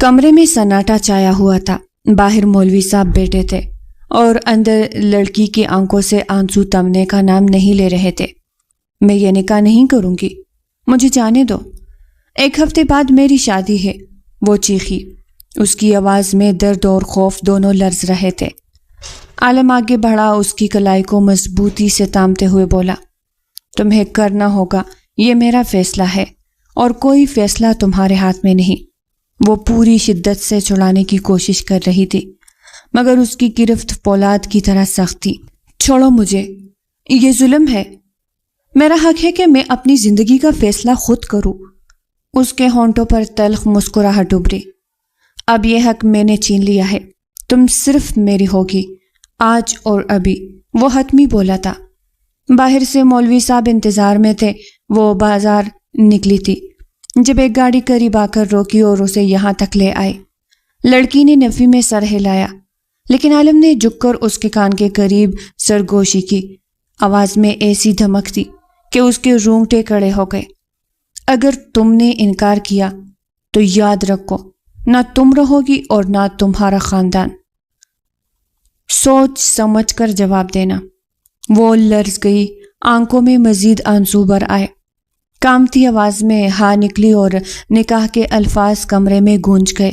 کمرے میں سناٹا چھایا ہوا تھا۔ باہر مولوی صاحب بیٹھے تھے اور اندر لڑکی کی آنکھوں سے آنسو تمنے کا نام نہیں لے رہے تھے۔ میں یہ نکاح نہیں کروں گی، مجھے جانے دو، 1 ہفتے بعد میری شادی ہے، وہ چیخی۔ اس کی آواز میں درد اور خوف دونوں لرز رہے تھے۔ عالم آگے بڑھا، اس کی کلائی کو مضبوطی سے تامتے ہوئے بولا، تمہیں کرنا ہوگا، یہ میرا فیصلہ ہے اور کوئی فیصلہ تمہارے ہاتھ میں نہیں۔ وہ پوری شدت سے چھڑانے کی کوشش کر رہی تھی مگر اس کی گرفت فولاد کی طرح سخت تھی۔ چھوڑو مجھے، یہ ظلم ہے، میرا حق ہے کہ میں اپنی زندگی کا فیصلہ خود کروں۔ اس کے ہونٹوں پر تلخ مسکراہٹ ابھری۔ اب یہ حق میں نے چھین لیا ہے، تم صرف میری ہوگی، آج اور ابھی، وہ حتمی بولا تھا۔ باہر سے مولوی صاحب انتظار میں تھے۔ وہ بازار نکلی تھی جب ایک گاڑی قریب آ کر روکی اور اسے یہاں تک لے آئے۔ لڑکی نے نفی میں سر ہلایا لیکن عالم نے جھک کر اس کے کان کے قریب سرگوشی کی۔ آواز میں ایسی دھمک تھی کہ اس کے رونگٹے کھڑے ہو گئے۔ اگر تم نے انکار کیا تو یاد رکھو، نہ تم رہو گی اور نہ تمہارا خاندان۔ سوچ سمجھ کر جواب دینا۔ وہ لرز گئی، آنکھوں میں مزید آنسو بھر آئے۔ کامتی آواز میں ہاں نکلی اور نکاح کے الفاظ کمرے میں گونج گئے۔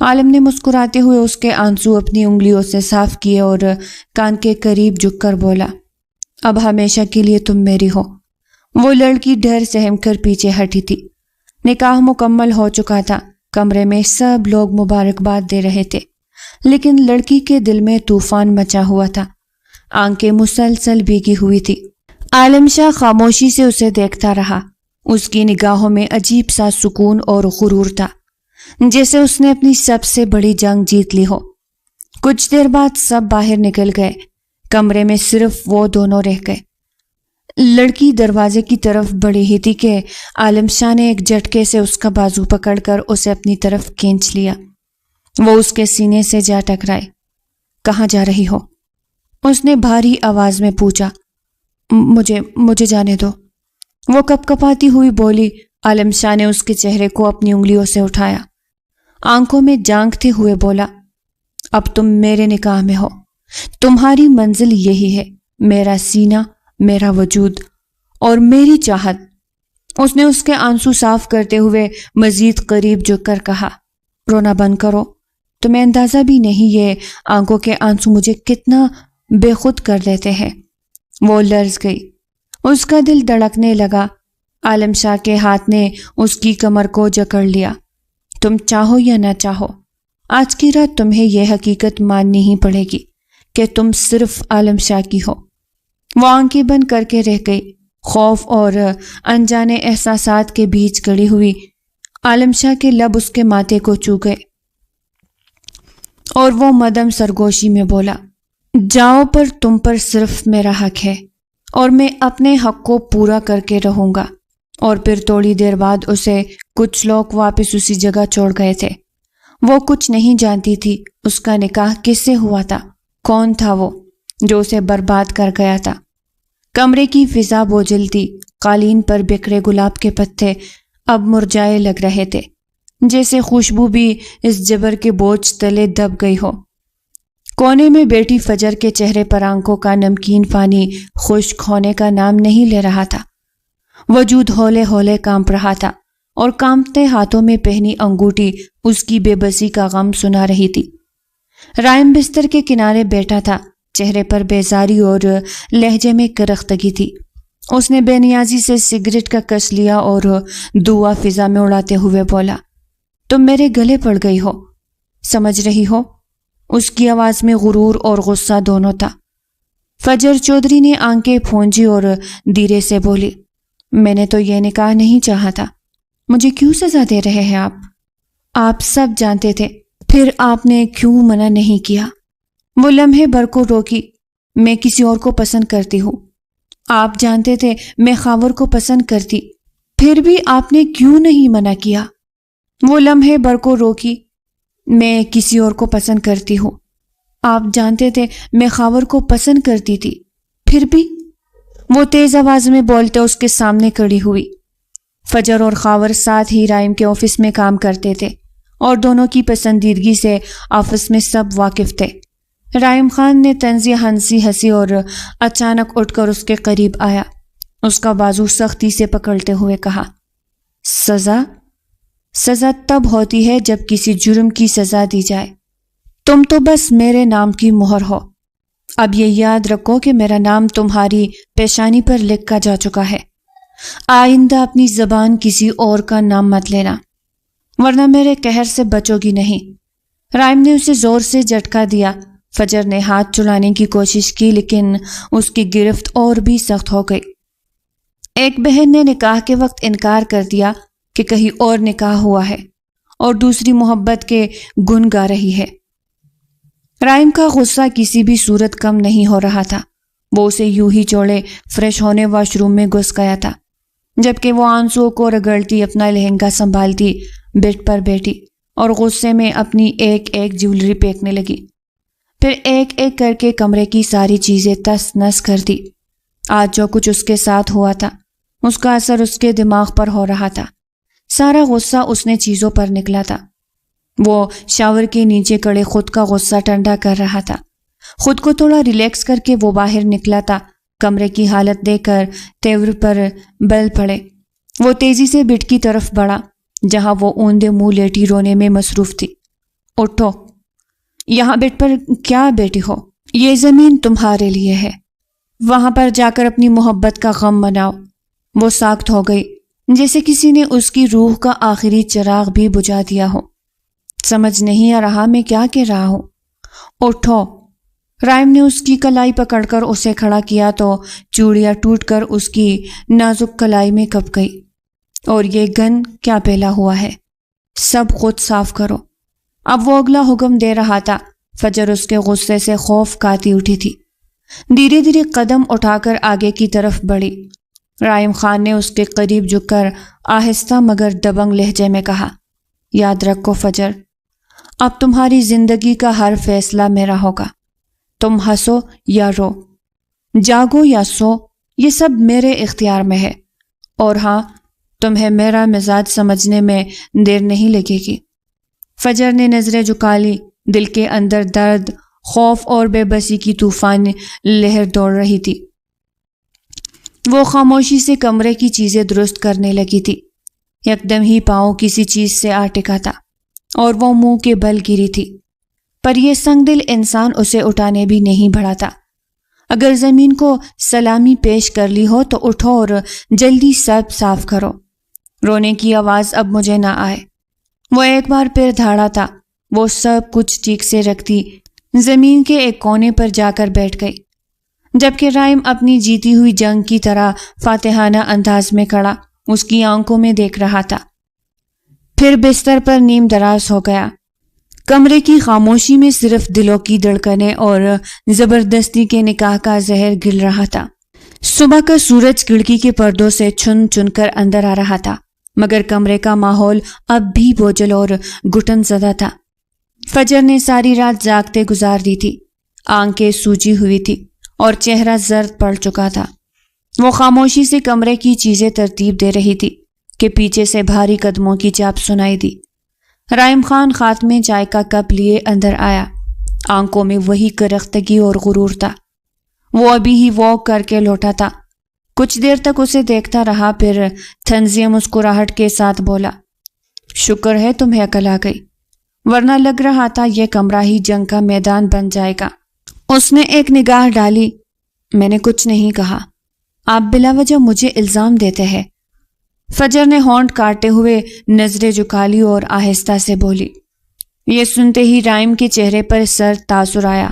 عالم نے مسکراتے ہوئے اس کے آنسو اپنی انگلیوں سے صاف کیے اور کان کے قریب جھک کر بولا، اب ہمیشہ کے لیے تم میری ہو۔ وہ لڑکی ڈر سہم کر پیچھے ہٹی تھی۔ نکاح مکمل ہو چکا تھا۔ کمرے میں سب لوگ مبارکباد دے رہے تھے لیکن لڑکی کے دل میں طوفان مچا ہوا تھا۔ آنکھیں مسلسل بھیگی ہوئی تھی۔ عالم شاہ خاموشی سے اسے دیکھتا رہا۔ اس کی نگاہوں میں عجیب سا سکون اور غرور تھا، جیسے اس نے اپنی سب سے بڑی جنگ جیت لی ہو۔ کچھ دیر بعد سب باہر نکل گئے۔ کمرے میں صرف وہ دونوں رہ گئے۔ لڑکی دروازے کی طرف بڑھی ہی تھی کہ عالم شاہ نے ایک جھٹکے سے اس کا بازو پکڑ کر اسے اپنی طرف کھینچ لیا۔ وہ اس کے سینے سے جا ٹکرائے۔ کہاں جا رہی ہو؟ اس نے بھاری آواز میں پوچھا۔ مجھے جانے دو، وہ کپ کپاتی ہوئی بولی۔ عالم شاہ نے اس کے چہرے کو اپنی انگلیوں سے اٹھایا، آنکھوں میں جھانکتے ہوئے بولا، اب تم میرے نکاح میں ہو، تمہاری منزل یہی ہے، میرا سینہ، میرا وجود اور میری چاہت۔ اس نے اس کے آنسو صاف کرتے ہوئے مزید قریب جھک کر کہا، رونا بند کرو، تمہیں اندازہ بھی نہیں یہ آنکھوں کے آنسو مجھے کتنا بے خود کر دیتے ہیں۔ وہ لرز گئی، اس کا دل دھڑکنے لگا۔ عالم شاہ کے ہاتھ نے اس کی کمر کو جکڑ لیا۔ تم چاہو یا نہ چاہو، آج کی رات تمہیں یہ حقیقت ماننی ہی پڑے گی کہ تم صرف عالم شاہ کی ہو۔ وہ آنکھیں بند کر کے رہ گئی، خوف اور انجانے احساسات کے بیچ کڑی ہوئی۔ عالم شاہ کے لب اس کے ماتھے کو چھو گئے اور وہ مدم سرگوشی میں بولا، جاؤ، پر تم پر صرف میرا حق ہے اور میں اپنے حق کو پورا کر کے رہوں گا۔ اور پھر تھوڑی دیر بعد اسے کچھ لوگ واپس اسی جگہ چھوڑ گئے تھے۔ وہ کچھ نہیں جانتی تھی اس کا نکاح کس سے ہوا تھا، کون تھا وہ جو اسے برباد کر گیا تھا۔ کمرے کی فضا بوجھل تھی، قالین پر بکھرے گلاب کے پتے اب مرجھائے لگ رہے تھے، جیسے خوشبو بھی اس جبر کے بوجھ تلے دب گئی ہو۔ کونے میں بیٹی فجر کے چہرے پر آنکھوں کا نمکین پانی خشک ہونے کا نام نہیں لے رہا تھا۔ وجود ہولے ہولے کانپ رہا تھا اور کانپتے ہاتھوں میں پہنی انگوٹھی اس کی بے بسی کا غم سنا رہی تھی۔ رائم بستر کے کنارے بیٹھا تھا، چہرے پر بیزاری اور لہجے میں کرختگی تھی۔ اس نے بے نیازی سے سگریٹ کا کش لیا اور دعا فضا میں اڑاتے ہوئے بولا، تم میرے گلے پڑ گئی ہو، سمجھ رہی ہو؟ اس کی آواز میں غرور اور غصہ دونوں تھا۔ فجر چودھری نے آنکھیں پھونجی اور دھیرے سے بولی، میں نے تو یہ نکاح نہیں چاہا تھا، مجھے کیوں سزا دے رہے ہیں آپ سب جانتے تھے، پھر آپ نے کیوں منع نہیں کیا؟ وہ لمحے بھر کو روکی، میں کسی اور کو پسند کرتی ہوں، آپ جانتے تھے میں خاور کو پسند کرتی، پھر بھی آپ نے کیوں نہیں منع کیا؟ وہ لمحے بھر کو روکی، میں کسی اور کو پسند کرتی ہوں، آپ جانتے تھے میں خاور کو پسند کرتی تھی، پھر بھی؟ وہ تیز آواز میں بولتے اس کے سامنے کھڑی ہوئی۔ فجر اور خاور ساتھ ہی رائم کے آفس میں کام کرتے تھے اور دونوں کی پسندیدگی سے آپس میں سب واقف تھے۔ رائم خان نے طنزیہ ہنسی اور اچانک اٹھ کر اس کے قریب آیا۔ اس کا بازو سختی سے پکڑتے ہوئے کہا، سزا تب ہوتی ہے جب کسی جرم کی سزا دی جائے۔ تم تو بس میرے نام کی مہر ہو۔ اب یہ یاد رکھو کہ میرا نام تمہاری پیشانی پر لکھا جا چکا ہے۔ آئندہ اپنی زبان کسی اور کا نام مت لینا، ورنہ میرے قہر سے بچو گی نہیں۔ رائم نے اسے زور سے جھٹکا دیا۔ فجر نے ہاتھ چھڑانے کی کوشش کی لیکن اس کی گرفت اور بھی سخت ہو گئی۔ ایک بہن نے نکاح کے وقت انکار کر دیا کہ کہیں اور نکاح ہوا ہے اور دوسری محبت کے گن گا رہی ہے۔ رائم کا غصہ کسی بھی صورت کم نہیں ہو رہا تھا۔ وہ اسے یوں ہی چھوڑے فریش ہونے واش روم میں گھس گیا تھا، جبکہ وہ آنسوؤں کو رگڑتی اپنا لہنگا سنبھالتی بیڈ پر بیٹھی اور غصے میں اپنی ایک ایک جیولری پھینکنے لگی۔ پھر ایک ایک کر کے کمرے کی ساری چیزیں تس نس کر دی۔ آج جو کچھ اس کے ساتھ ہوا تھا اس کا اثر اس کے دماغ پر ہو رہا تھا۔ سارا غصہ اس نے چیزوں پر نکلا تھا۔ وہ شاور کے نیچے کڑے خود کا غصہ ٹھنڈا کر رہا تھا۔ خود کو تھوڑا ریلیکس کر کے وہ باہر نکلا تھا۔ کمرے کی حالت دیکھ کر تیور پر بل پڑے۔ وہ تیزی سے بیڈ کی طرف بڑھا جہاں وہ اوندے منہ لیٹی رونے میں مصروف تھی۔ اٹھو، یہاں بیڈ پر کیا بیٹھی ہو؟ یہ زمین تمہارے لیے ہے، وہاں پر جا کر اپنی محبت کا غم مناؤ۔ وہ ساکت ہو گئی جیسے کسی نے اس کی روح کا آخری چراغ بھی بجھا دیا ہو۔ سمجھ نہیں آ رہا میں کیا کہہ رہا ہوں۔ اٹھو۔ رائم نے اس کی کلائی پکڑ کر اسے کھڑا کیا تو چوڑیاں ٹوٹ کر اس کی نازک کلائی میں کپ گئی۔ اور یہ گن کیا پھیلا ہوا ہے؟ سب خود صاف کرو۔ اب وہ اگلا حکم دے رہا تھا۔ فجر اس کے غصے سے خوف کھاتی اٹھی تھی۔ دھیرے دھیرے قدم اٹھا کر آگے کی طرف بڑھی۔ رائم خان نے اس کے قریب جھک کر آہستہ مگر دبنگ لہجے میں کہا، یاد رکھو فجر، اب تمہاری زندگی کا ہر فیصلہ میرا ہوگا۔ تم ہنسو یا رو، جاگو یا سو، یہ سب میرے اختیار میں ہے۔ اور ہاں، تمہیں میرا مزاج سمجھنے میں دیر نہیں لگے گی۔ فجر نے نظریں جھکا لی۔ دل کے اندر درد، خوف اور بے بسی کی طوفان لہر دوڑ رہی تھی۔ وہ خاموشی سے کمرے کی چیزیں درست کرنے لگی تھی۔ یکدم ہی پاؤں کسی چیز سے آ ٹکا تھا اور وہ منہ کے بل گری تھی، پر یہ سنگ دل انسان اسے اٹھانے بھی نہیں بڑھا تھا۔ اگر زمین کو سلامی پیش کر لی ہو تو اٹھو اور جلدی سب صاف کرو۔ رونے کی آواز اب مجھے نہ آئے۔ وہ ایک بار پھر دھاڑا تھا۔ وہ سب کچھ ٹھیک سے رکھتی زمین کے ایک کونے پر جا کر بیٹھ گئی، جبکہ رائم اپنی جیتی ہوئی جنگ کی طرح فاتحانہ انداز میں کھڑا اس کی آنکھوں میں دیکھ رہا تھا۔ پھر بستر پر نیم دراز ہو گیا۔ کمرے کی خاموشی میں صرف دلوں کی دھڑکنیں اور زبردستی کے نکاح کا زہر گل رہا تھا۔ صبح کا سورج کھڑکی کے پردوں سے چن چن کر اندر آ رہا تھا، مگر کمرے کا ماحول اب بھی بوجھل اور گھٹن زدہ تھا۔ فجر نے ساری رات جاگتے گزار دی تھی۔ آنکھیں سوجی ہوئی تھی اور چہرہ زرد پڑ چکا تھا۔ وہ خاموشی سے کمرے کی چیزیں ترتیب دے رہی تھی کہ پیچھے سے بھاری قدموں کی چاپ سنائی دی۔ رائم خان ہاتھ میں چائے کا کپ لیے اندر آیا۔ آنکھوں میں وہی کرختگی اور غرور تھا۔ وہ ابھی ہی واک کر کے لوٹا تھا۔ کچھ دیر تک اسے دیکھتا رہا، پھر طنزیہ مسکراہٹ کے ساتھ بولا، شکر ہے تمہیں عقل آ گئی، ورنہ لگ رہا تھا یہ کمرہ ہی جنگ کا میدان بن جائے گا۔ اس نے ایک نگاہ ڈالی۔ میں نے کچھ نہیں کہا، آپ بلا وجہ مجھے الزام دیتے ہیں۔ فجر نے ہونٹ کاٹتے ہوئے نظریں جھکا لی اور آہستہ سے بولی۔ یہ سنتے ہی رائم کے چہرے پر سر تاثر آیا۔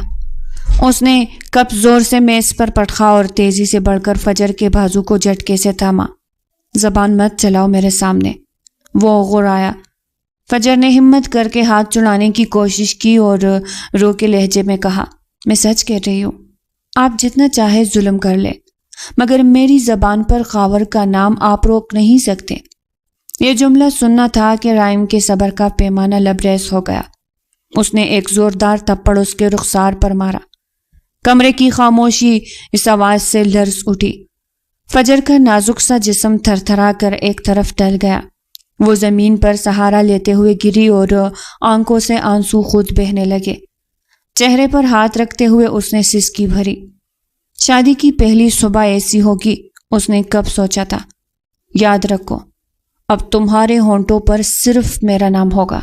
اس نے کپ زور سے میز پر پٹخا اور تیزی سے بڑھ کر فجر کے بازو کو جھٹکے سے تھاما۔ زبان مت چلاؤ میرے سامنے، وہ غرایا۔ فجر نے ہمت کر کے ہاتھ چڑھانے کی کوشش کی اور رو کے لہجے میں کہا، میں سچ کہہ رہی ہوں، آپ جتنا چاہے ظلم کر لیں، مگر میری زبان پر خاور کا نام آپ روک نہیں سکتے۔ یہ جملہ سننا تھا کہ رائم کے صبر کا پیمانہ لبریز ہو گیا۔ اس نے ایک زوردار تھپڑ اس کے رخسار پر مارا۔ کمرے کی خاموشی اس آواز سے لرز اٹھی۔ فجر کا نازک سا جسم تھر تھرا کر ایک طرف ٹل گیا۔ وہ زمین پر سہارا لیتے ہوئے گری اور آنکھوں سے آنسو خود بہنے لگے۔ چہرے پر ہاتھ رکھتے ہوئے اس نے سسکی بھری۔ شادی کی پہلی صبح ایسی ہوگی اس نے کب سوچا تھا۔ یاد رکھو، اب تمہارے ہونٹوں پر صرف میرا نام ہوگا۔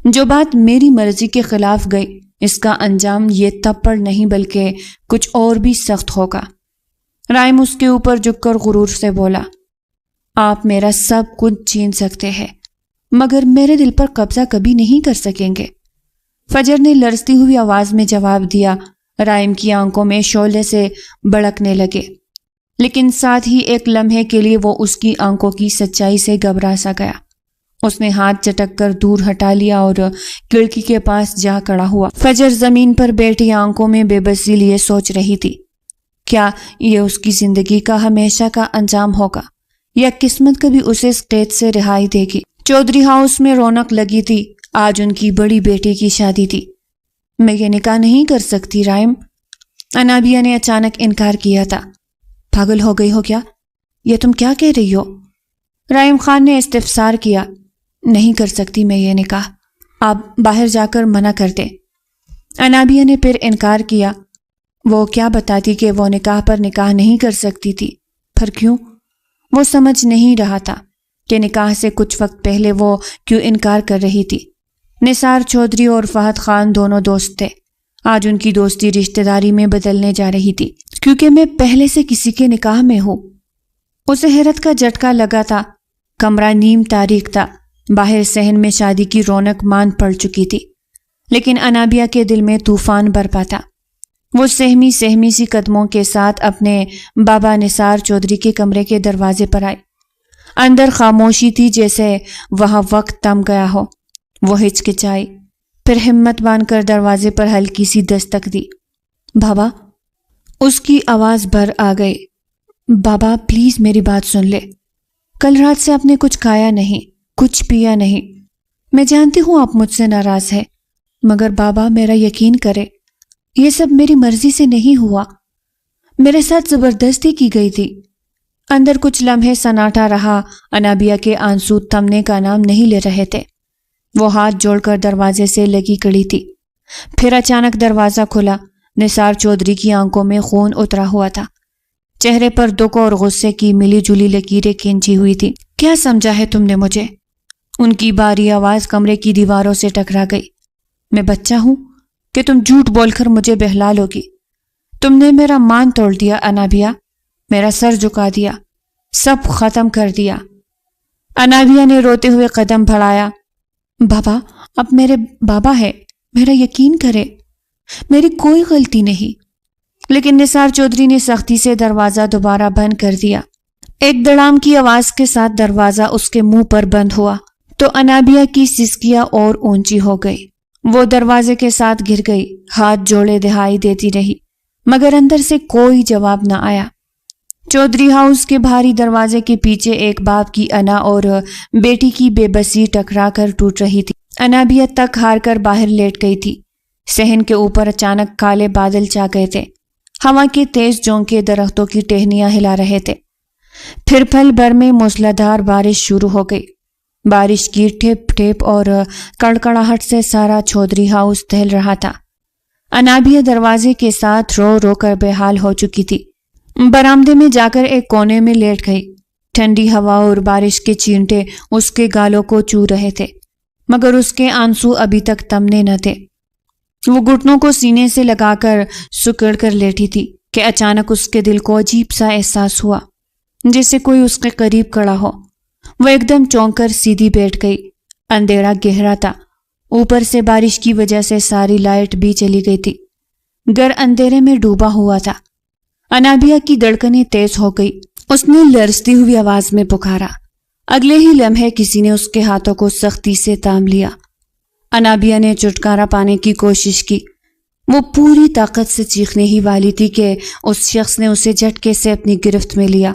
جو بات میری مرضی کے خلاف گئی اس کا انجام یہ تھپڑ نہیں بلکہ کچھ اور بھی سخت ہوگا۔ رائم اس کے اوپر جھک کر غرور سے بولا، آپ میرا سب کچھ چھین سکتے ہیں مگر میرے دل پر قبضہ کبھی نہیں کر سکیں گے۔ فجر نے لرزتی ہوئی آواز میں جواب دیا۔ رائم کی آنکھوں میں شعلے سے بڑکنے لگے، لیکن ساتھ ہی ایک لمحے کے لیے وہ اس کی آنکھوں کی سچائی سے گھبرا سا گیا۔ اس نے ہاتھ چٹک کر دور ہٹا لیا اور کھڑکی کے پاس جا کھڑا ہوا۔ فجر زمین پر بیٹھی آنکھوں میں بے بسی لیے سوچ رہی تھی، کیا یہ اس کی زندگی کا ہمیشہ کا انجام ہوگا یا قسمت کبھی اسے اس قید سے رہائی دے گی؟ چودھری ہاؤس میں رونق لگی تھی۔ آج ان کی بڑی بیٹی کی شادی تھی۔ میں یہ نکاح نہیں کر سکتی رائم، انابیہ نے اچانک انکار کیا تھا۔ پاگل ہو گئی ہو کیا؟ یہ تم کیا کہہ رہی ہو؟ رائم خان نے استفسار کیا۔ نہیں کر سکتی میں یہ نکاح، آپ باہر جا کر منع کر دیں۔ انابیہ نے پھر انکار کیا۔ وہ کیا بتاتی کہ وہ نکاح پر نکاح نہیں کر سکتی تھی؟ پھر کیوں؟ وہ سمجھ نہیں رہا تھا کہ نکاح سے کچھ وقت پہلے وہ کیوں انکار کر رہی تھی۔ نثار چودھری اور فہد خان دونوں دوست تھے۔ آج ان کی دوستی رشتہ داری میں بدلنے جا رہی تھی۔ کیونکہ میں پہلے سے کسی کے نکاح میں ہوں۔ اسے حیرت کا جھٹکا لگا تھا۔ کمرہ نیم تاریک تھا۔ باہر صحن میں شادی کی رونق مان پڑ چکی تھی، لیکن انابیہ کے دل میں طوفان برپا تھا۔ وہ سہمی سی قدموں کے ساتھ اپنے بابا نثار چودھری کے کمرے کے دروازے پر آئے۔ اندر خاموشی تھی، جیسے وہاں وقت تھم گیا ہو۔ وہ ہچکچائی، پھر ہمت باندھ کر دروازے پر ہلکی سی دستک دی۔ بابا، اس کی آواز بھر آ گئی۔ بابا پلیز میری بات سن لے۔ کل رات سے آپ نے کچھ کھایا نہیں، کچھ پیا نہیں۔ میں جانتی ہوں آپ مجھ سے ناراض ہے، مگر بابا میرا یقین کرے، یہ سب میری مرضی سے نہیں ہوا، میرے ساتھ زبردستی کی گئی تھی۔ اندر کچھ لمحے سناٹا رہا۔ انابیہ کے آنسو تھمنے کا نام نہیں لے رہے تھے۔ وہ ہاتھ جوڑ کر دروازے سے لگی کڑی تھی۔ پھر اچانک دروازہ کھلا۔ نثار چودھری کی آنکھوں میں خون اترا ہوا تھا۔ چہرے پر دکھ اور غصے کی ملی جلی لکیریں کھینچی ہوئی تھی۔ کیا سمجھا ہے تم نے مجھے؟ ان کی باری آواز کمرے کی دیواروں سے ٹکرا گئی۔ میں بچہ ہوں کہ تم جھوٹ بول کر مجھے بہلا لوگی؟ تم نے میرا مان توڑ دیا انابیہ، میرا سر جھکا دیا، سب ختم کر دیا۔ انابیہ نے روتے ہوئے قدم بڑھایا۔ بابا، اب میرے بابا ہے، میرا یقین کرے، میری کوئی غلطی نہیں۔ لیکن نثار چودھری نے سختی سے دروازہ دوبارہ بند کر دیا۔ ایک دڑام کی آواز کے ساتھ دروازہ اس کے منہ پر بند ہوا تو انابیہ کی سسکیاں اور اونچی ہو گئی۔ وہ دروازے کے ساتھ گر گئی، ہاتھ جوڑے دہائی دیتی رہی، مگر اندر سے کوئی جواب نہ آیا۔ چودھری ہاؤس کے بھاری دروازے کے پیچھے ایک باپ کی انا اور بیٹی کی بے بسی ٹکرا کر ٹوٹ رہی تھی۔ انابیہ تک ہار کر باہر لیٹ گئی تھی۔ صحن کے اوپر اچانک کالے بادل چھا گئے تھے۔ ہوا کے تیز جھونکے درختوں کی ٹہنیاں ہلا رہے تھے۔ پھر پل بھر میں موسلادھار بارش شروع ہو گئی۔ بارش کی ٹھپ ٹھپ اور کڑکڑاہٹ سے سارا چودھری ہاؤس دہل رہا تھا۔ انابیہ دروازے کے ساتھ رو رو کر بے حال ہو چکی تھی۔ برآمدے میں جا کر ایک کونے میں لیٹ گئی۔ ٹھنڈی ہوا اور بارش کے چینٹے اس کے گالوں کو چو رہے تھے، مگر اس کے آنسو ابھی تک تھمنے نہ تھے۔ وہ گھٹنوں کو سینے سے لگا کر سکڑ کر لیٹی تھی کہ اچانک اس کے دل کو عجیب سا احساس ہوا، جیسے کوئی اس کے قریب کھڑا ہو۔ وہ ایک دم چونک کر سیدھی بیٹھ گئی۔ اندھیرا گہرا تھا، اوپر سے بارش کی وجہ سے ساری لائٹ بھی چلی گئی تھی۔ گھر اندھیرے میں ڈوبا ہوا تھا۔ انابیہ کی دھڑکنیں تیز ہو گئی۔ اس نے لرزتی ہوئی آواز میں پکارا۔ اگلے ہی لمحے کسی نے اس کے ہاتھوں کو سختی سے تھام لیا۔ انابیہ نے چھٹکارا پانے کی کوشش کی۔ وہ پوری طاقت سے چیخنے ہی والی تھی کہ اس شخص نے اسے جھٹکے سے اپنی گرفت میں لیا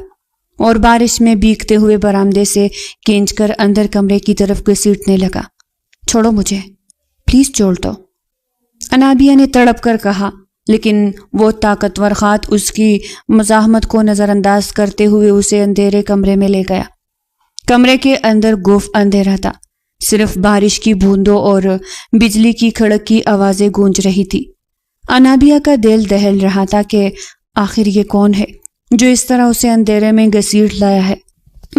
اور بارش میں بھیگتے ہوئے برآمدے سے کھینچ کر اندر کمرے کی طرف گھسیٹنے لگا۔ چھوڑو مجھے، پلیز چھوڑ دو، انابیہ نے تڑپ کر کہا، لیکن وہ طاقتور ہاتھ اس کی مزاحمت کو نظر انداز کرتے ہوئے اسے اندھیرے کمرے میں لے گیا۔ کمرے کے اندر گف اندھیرا تھا، صرف بارش کی بوندوں اور بجلی کی کھڑک کی آوازیں گونج رہی تھی۔ انابیہ کا دل دہل رہا تھا کہ آخر یہ کون ہے جو اس طرح اسے اندھیرے میں گھسیٹ لایا ہے۔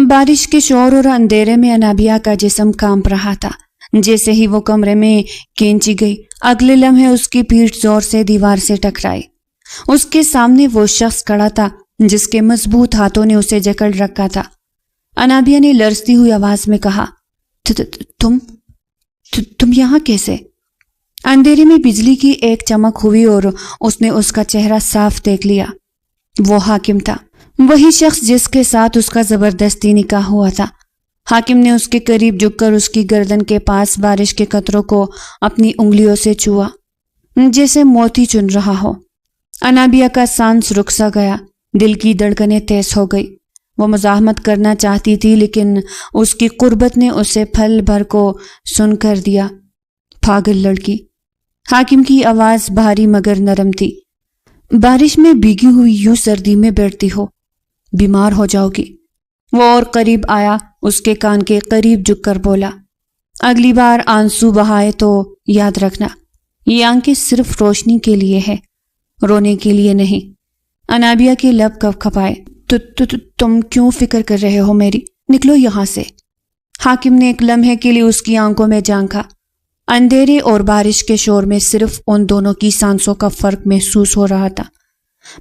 بارش کے شور اور اندھیرے میں انابیہ کا جسم کانپ رہا تھا۔ جیسے ہی وہ کمرے میں کھینچی گئی، اگلے لمحے اس کی پیٹھ زور سے دیوار سے ٹکرائی۔ اس کے سامنے وہ شخص کھڑا تھا جس کے مضبوط ہاتھوں نے اسے جکڑ رکھا تھا۔ انابیہ نے لرزتی ہوئی آواز میں کہا، تم یہاں کیسے؟ اندھیرے میں بجلی کی ایک چمک ہوئی اور اس نے اس کا چہرہ صاف دیکھ لیا۔ وہ حاکم تھا، وہی شخص جس کے ساتھ اس کا زبردستی نکاح ہوا تھا۔ حاکم نے اس کے قریب جھک کر اس کی گردن کے پاس بارش کے قطروں کو اپنی انگلیوں سے چھوا، جیسے موتی چن رہا ہو۔ انابیہ کا سانس رک سا گیا، دل کی دھڑکنیں تیز ہو گئی۔ وہ مزاحمت کرنا چاہتی تھی لیکن اس کی قربت نے اسے پھل بھر کو سن کر دیا۔ پاگل لڑکی۔ حاکم کی آواز بھاری مگر نرم تھی۔ بارش میں بھیگی ہوئی یوں سردی میں بیٹھتی ہو، بیمار ہو جاؤ گی۔ وہ اور قریب آیا، اس کے کان کے قریب جھک کر بولا، اگلی بار آنسو بہائے تو یاد رکھنا، یہ آنکھیں صرف روشنی کے لیے ہے، رونے کے لیے نہیں۔ انابیہ کے لب کپ کھپائے۔ تم کیوں فکر کر رہے ہو میری؟ نکلو یہاں سے۔ حاکم نے ایک لمحے کے لیے اس کی آنکھوں میں جھانکا۔ اندھیرے اور بارش کے شور میں صرف ان دونوں کی سانسوں کا فرق محسوس ہو رہا تھا،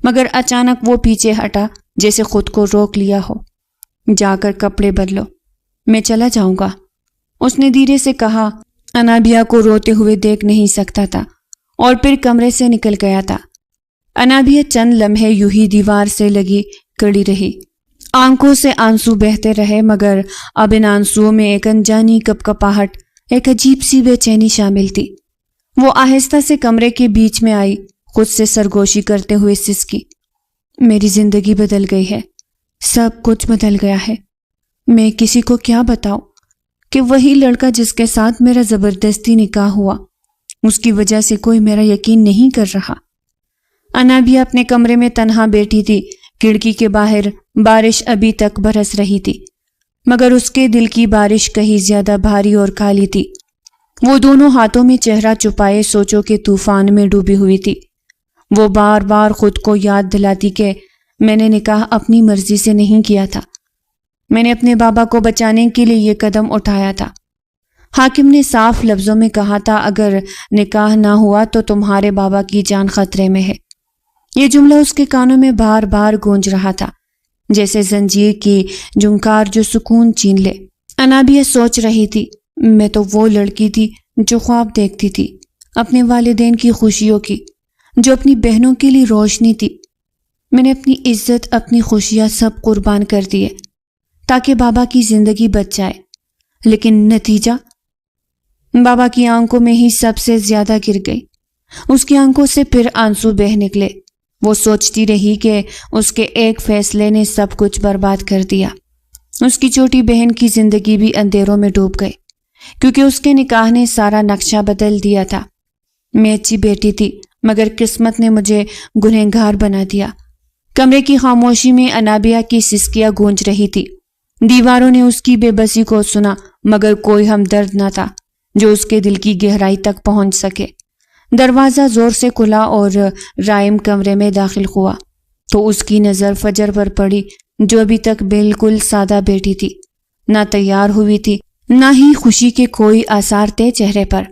مگر اچانک وہ پیچھے ہٹا جیسے خود کو روک لیا ہو۔ جا کر کپڑے بدلو، میں چلا جاؤں گا، اس نے دھیرے سے کہا۔ انابیہ کو روتے ہوئے دیکھ نہیں سکتا تھا اور پھر کمرے سے نکل گیا تھا۔ انابیہ چند لمحے یوں ہی دیوار سے لگی کڑی رہی، آنکھوں سے آنسو بہتے رہے، مگر اب ان آنسوؤں میں ایک انجانی کپ کپاہٹ، ایک عجیب سی بے چینی شامل تھی۔ وہ آہستہ سے کمرے کے بیچ میں آئی، خود سے سرگوشی کرتے ہوئے سسکی، میری زندگی بدل گئی ہے، سب کچھ بدل گیا ہے۔ میں کسی کو کیا بتاؤں کہ وہی لڑکا جس کے ساتھ میرا زبردستی نکاح ہوا، اس کی وجہ سے کوئی میرا یقین نہیں کر رہا۔ انابیہ اپنے کمرے میں تنہا بیٹھی تھی، کھڑکی کے باہر بارش ابھی تک برس رہی تھی، مگر اس کے دل کی بارش کہیں زیادہ بھاری اور کالی تھی۔ وہ دونوں ہاتھوں میں چہرہ چھپائے سوچوں کے طوفان میں ڈوبی ہوئی تھی۔ وہ بار بار خود کو یاد دلاتی کہ میں نے نکاح اپنی مرضی سے نہیں کیا تھا، میں نے اپنے بابا کو بچانے کے لیے یہ قدم اٹھایا تھا۔ حاکم نے صاف لفظوں میں کہا تھا، اگر نکاح نہ ہوا تو تمہارے بابا کی جان خطرے میں ہے۔ یہ جملہ اس کے کانوں میں بار بار گونج رہا تھا، جیسے زنجیر کی جھنکار جو سکون چھین لے۔ انابیہ سوچ رہی تھی، میں تو وہ لڑکی تھی جو خواب دیکھتی تھی، اپنے والدین کی خوشیوں کی، جو اپنی بہنوں کے لیے روشنی تھی۔ میں نے اپنی عزت، اپنی خوشیاں سب قربان کر دیے تاکہ بابا کی زندگی بچ جائے، لیکن نتیجہ بابا کی آنکھوں میں ہی سب سے زیادہ گر گئی۔ اس کی آنکھوں سے پھر آنسو بہہ نکلے۔ وہ سوچتی رہی کہ اس کے ایک فیصلے نے سب کچھ برباد کر دیا۔ اس کی چھوٹی بہن کی زندگی بھی اندھیروں میں ڈوب گئی، کیونکہ اس کے نکاح نے سارا نقشہ بدل دیا تھا۔ میں اچھی بیٹی تھی، مگر قسمت نے مجھے گنہگار بنا دیا۔ کمرے کی خاموشی میں انابیہ کی سسکیاں گونج رہی تھی۔ دیواروں نے اس کی بے بسی کو سنا، مگر کوئی ہمدرد نہ تھا جو اس کے دل کی گہرائی تک پہنچ سکے۔ دروازہ زور سے کھلا اور رائم کمرے میں داخل ہوا تو اس کی نظر فجر پر پڑی، جو ابھی تک بالکل سادہ بیٹھی تھی، نہ تیار ہوئی تھی، نہ ہی خوشی کے کوئی آثار تھے چہرے پر،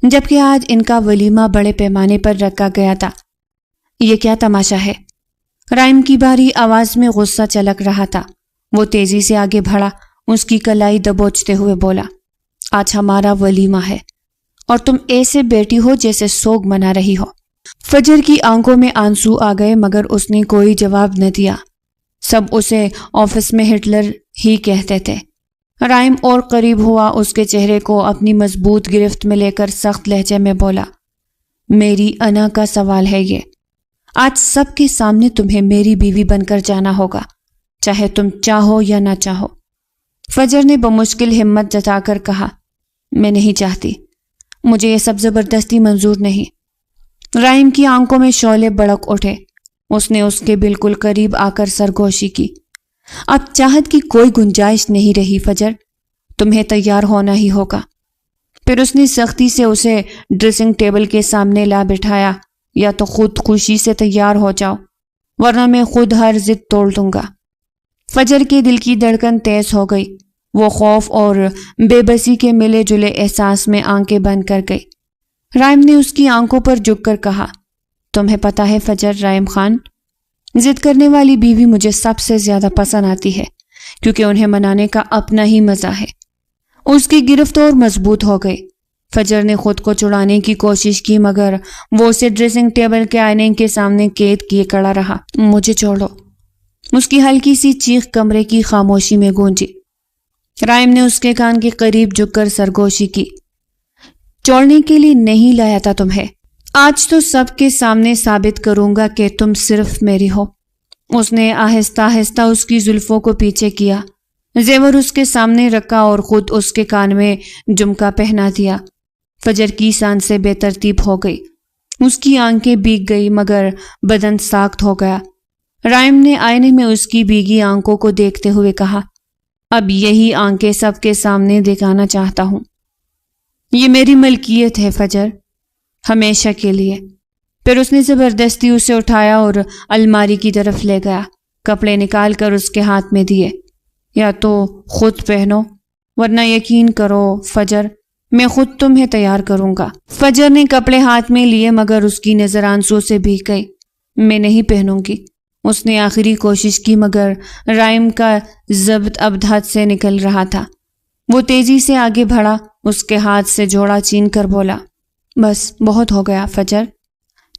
جبکہ آج ان کا ولیمہ بڑے پیمانے پر رکھا گیا تھا۔ یہ کیا تماشا ہے؟ رائم کی بھاری آواز میں غصہ چلک رہا تھا۔ وہ تیزی سے آگے بڑھا، اس کی کلائی دبوچتے ہوئے بولا، آج ہمارا ولیمہ ہے اور تم ایسے بیٹھی ہو جیسے سوگ منا رہی ہو۔ فجر کی آنکھوں میں آنسو آ گئے، مگر اس نے کوئی جواب نہ دیا۔ سب اسے آفس میں ہٹلر ہی کہتے تھے۔ رائم اور قریب ہوا، اس کے چہرے کو اپنی مضبوط گرفت میں لے کر سخت لہجے میں بولا، میری انا کا سوال ہے یہ، آج سب کے سامنے تمہیں میری بیوی بن کر جانا ہوگا، چاہے تم چاہو یا نہ چاہو۔ فجر نے بمشکل ہمت جتا کر کہا، میں نہیں چاہتی، مجھے یہ سب زبردستی منظور نہیں۔ رائم کی آنکھوں میں شعلے بڑک اٹھے۔ اس نے اس کے بالکل قریب آ کر سرگوشی کی، اب چاہت کی کوئی گنجائش نہیں رہی فجر، تمہیں تیار ہونا ہی ہوگا۔ پھر اس نے سختی سے اسے ڈریسنگ ٹیبل کے سامنے لا بٹھایا، یا تو خود خوشی سے تیار ہو جاؤ ورنہ میں خود ہر ضد توڑ دوں گا۔ فجر کے دل کی دھڑکن تیز ہو گئی، وہ خوف اور بے بسی کے ملے جلے احساس میں آنکھیں بند کر گئی۔ رائم نے اس کی آنکھوں پر جھک کر کہا، تمہیں پتہ ہے فجر رائم خان، ضد کرنے والی بیوی مجھے سب سے زیادہ پسند آتی ہے، کیونکہ انہیں منانے کا اپنا ہی مزہ ہے۔ اس کی گرفت اور مضبوط ہو گئی۔ فجر نے خود کو چھڑانے کی کوشش کی مگر وہ اسے ڈریسنگ ٹیبل کے آئینے کے سامنے قید کیے کھڑا رہا۔ مجھے چھوڑو، اس کی ہلکی سی چیخ کمرے کی خاموشی میں گونجی۔ رائم نے اس کے کان کے قریب جھک کر سرگوشی کی، چھوڑنے کے لیے نہیں لایا تھا تمہیں، آج تو سب کے سامنے ثابت کروں گا کہ تم صرف میری ہو۔ اس نے آہستہ آہستہ اس کی زلفوں کو پیچھے کیا، زیور اس کے سامنے رکھا اور خود اس کے کان میں جھمکا پہنا دیا۔ فجر کی سانسیں بے ترتیب ہو گئی، اس کی آنکھیں بھیگ گئی مگر بدن ساخت ہو گیا۔ رائم نے آئینے میں اس کی بھیگی آنکھوں کو دیکھتے ہوئے کہا، اب یہی آنکھیں سب کے سامنے دکھانا چاہتا ہوں۔ یہ میری ملکیت ہے فجر، ہمیشہ کے لیے۔ پھر اس نے زبردستی اسے اٹھایا اور الماری کی طرف لے گیا، کپڑے نکال کر اس کے ہاتھ میں دیے۔ یا تو خود پہنو ورنہ یقین کرو فجر، میں خود تمہیں تیار کروں گا۔ فجر نے کپڑے ہاتھ میں لیے مگر اس کی نظر آنسو سے بھیگ گئی۔ میں نہیں پہنوں گی، اس نے آخری کوشش کی مگر رائم کا ضبط اب ہاتھ سے نکل رہا تھا۔ وہ تیزی سے آگے بڑھا، اس کے ہاتھ سے جوڑا چھین کر بولا، بس بہت ہو گیا فجر،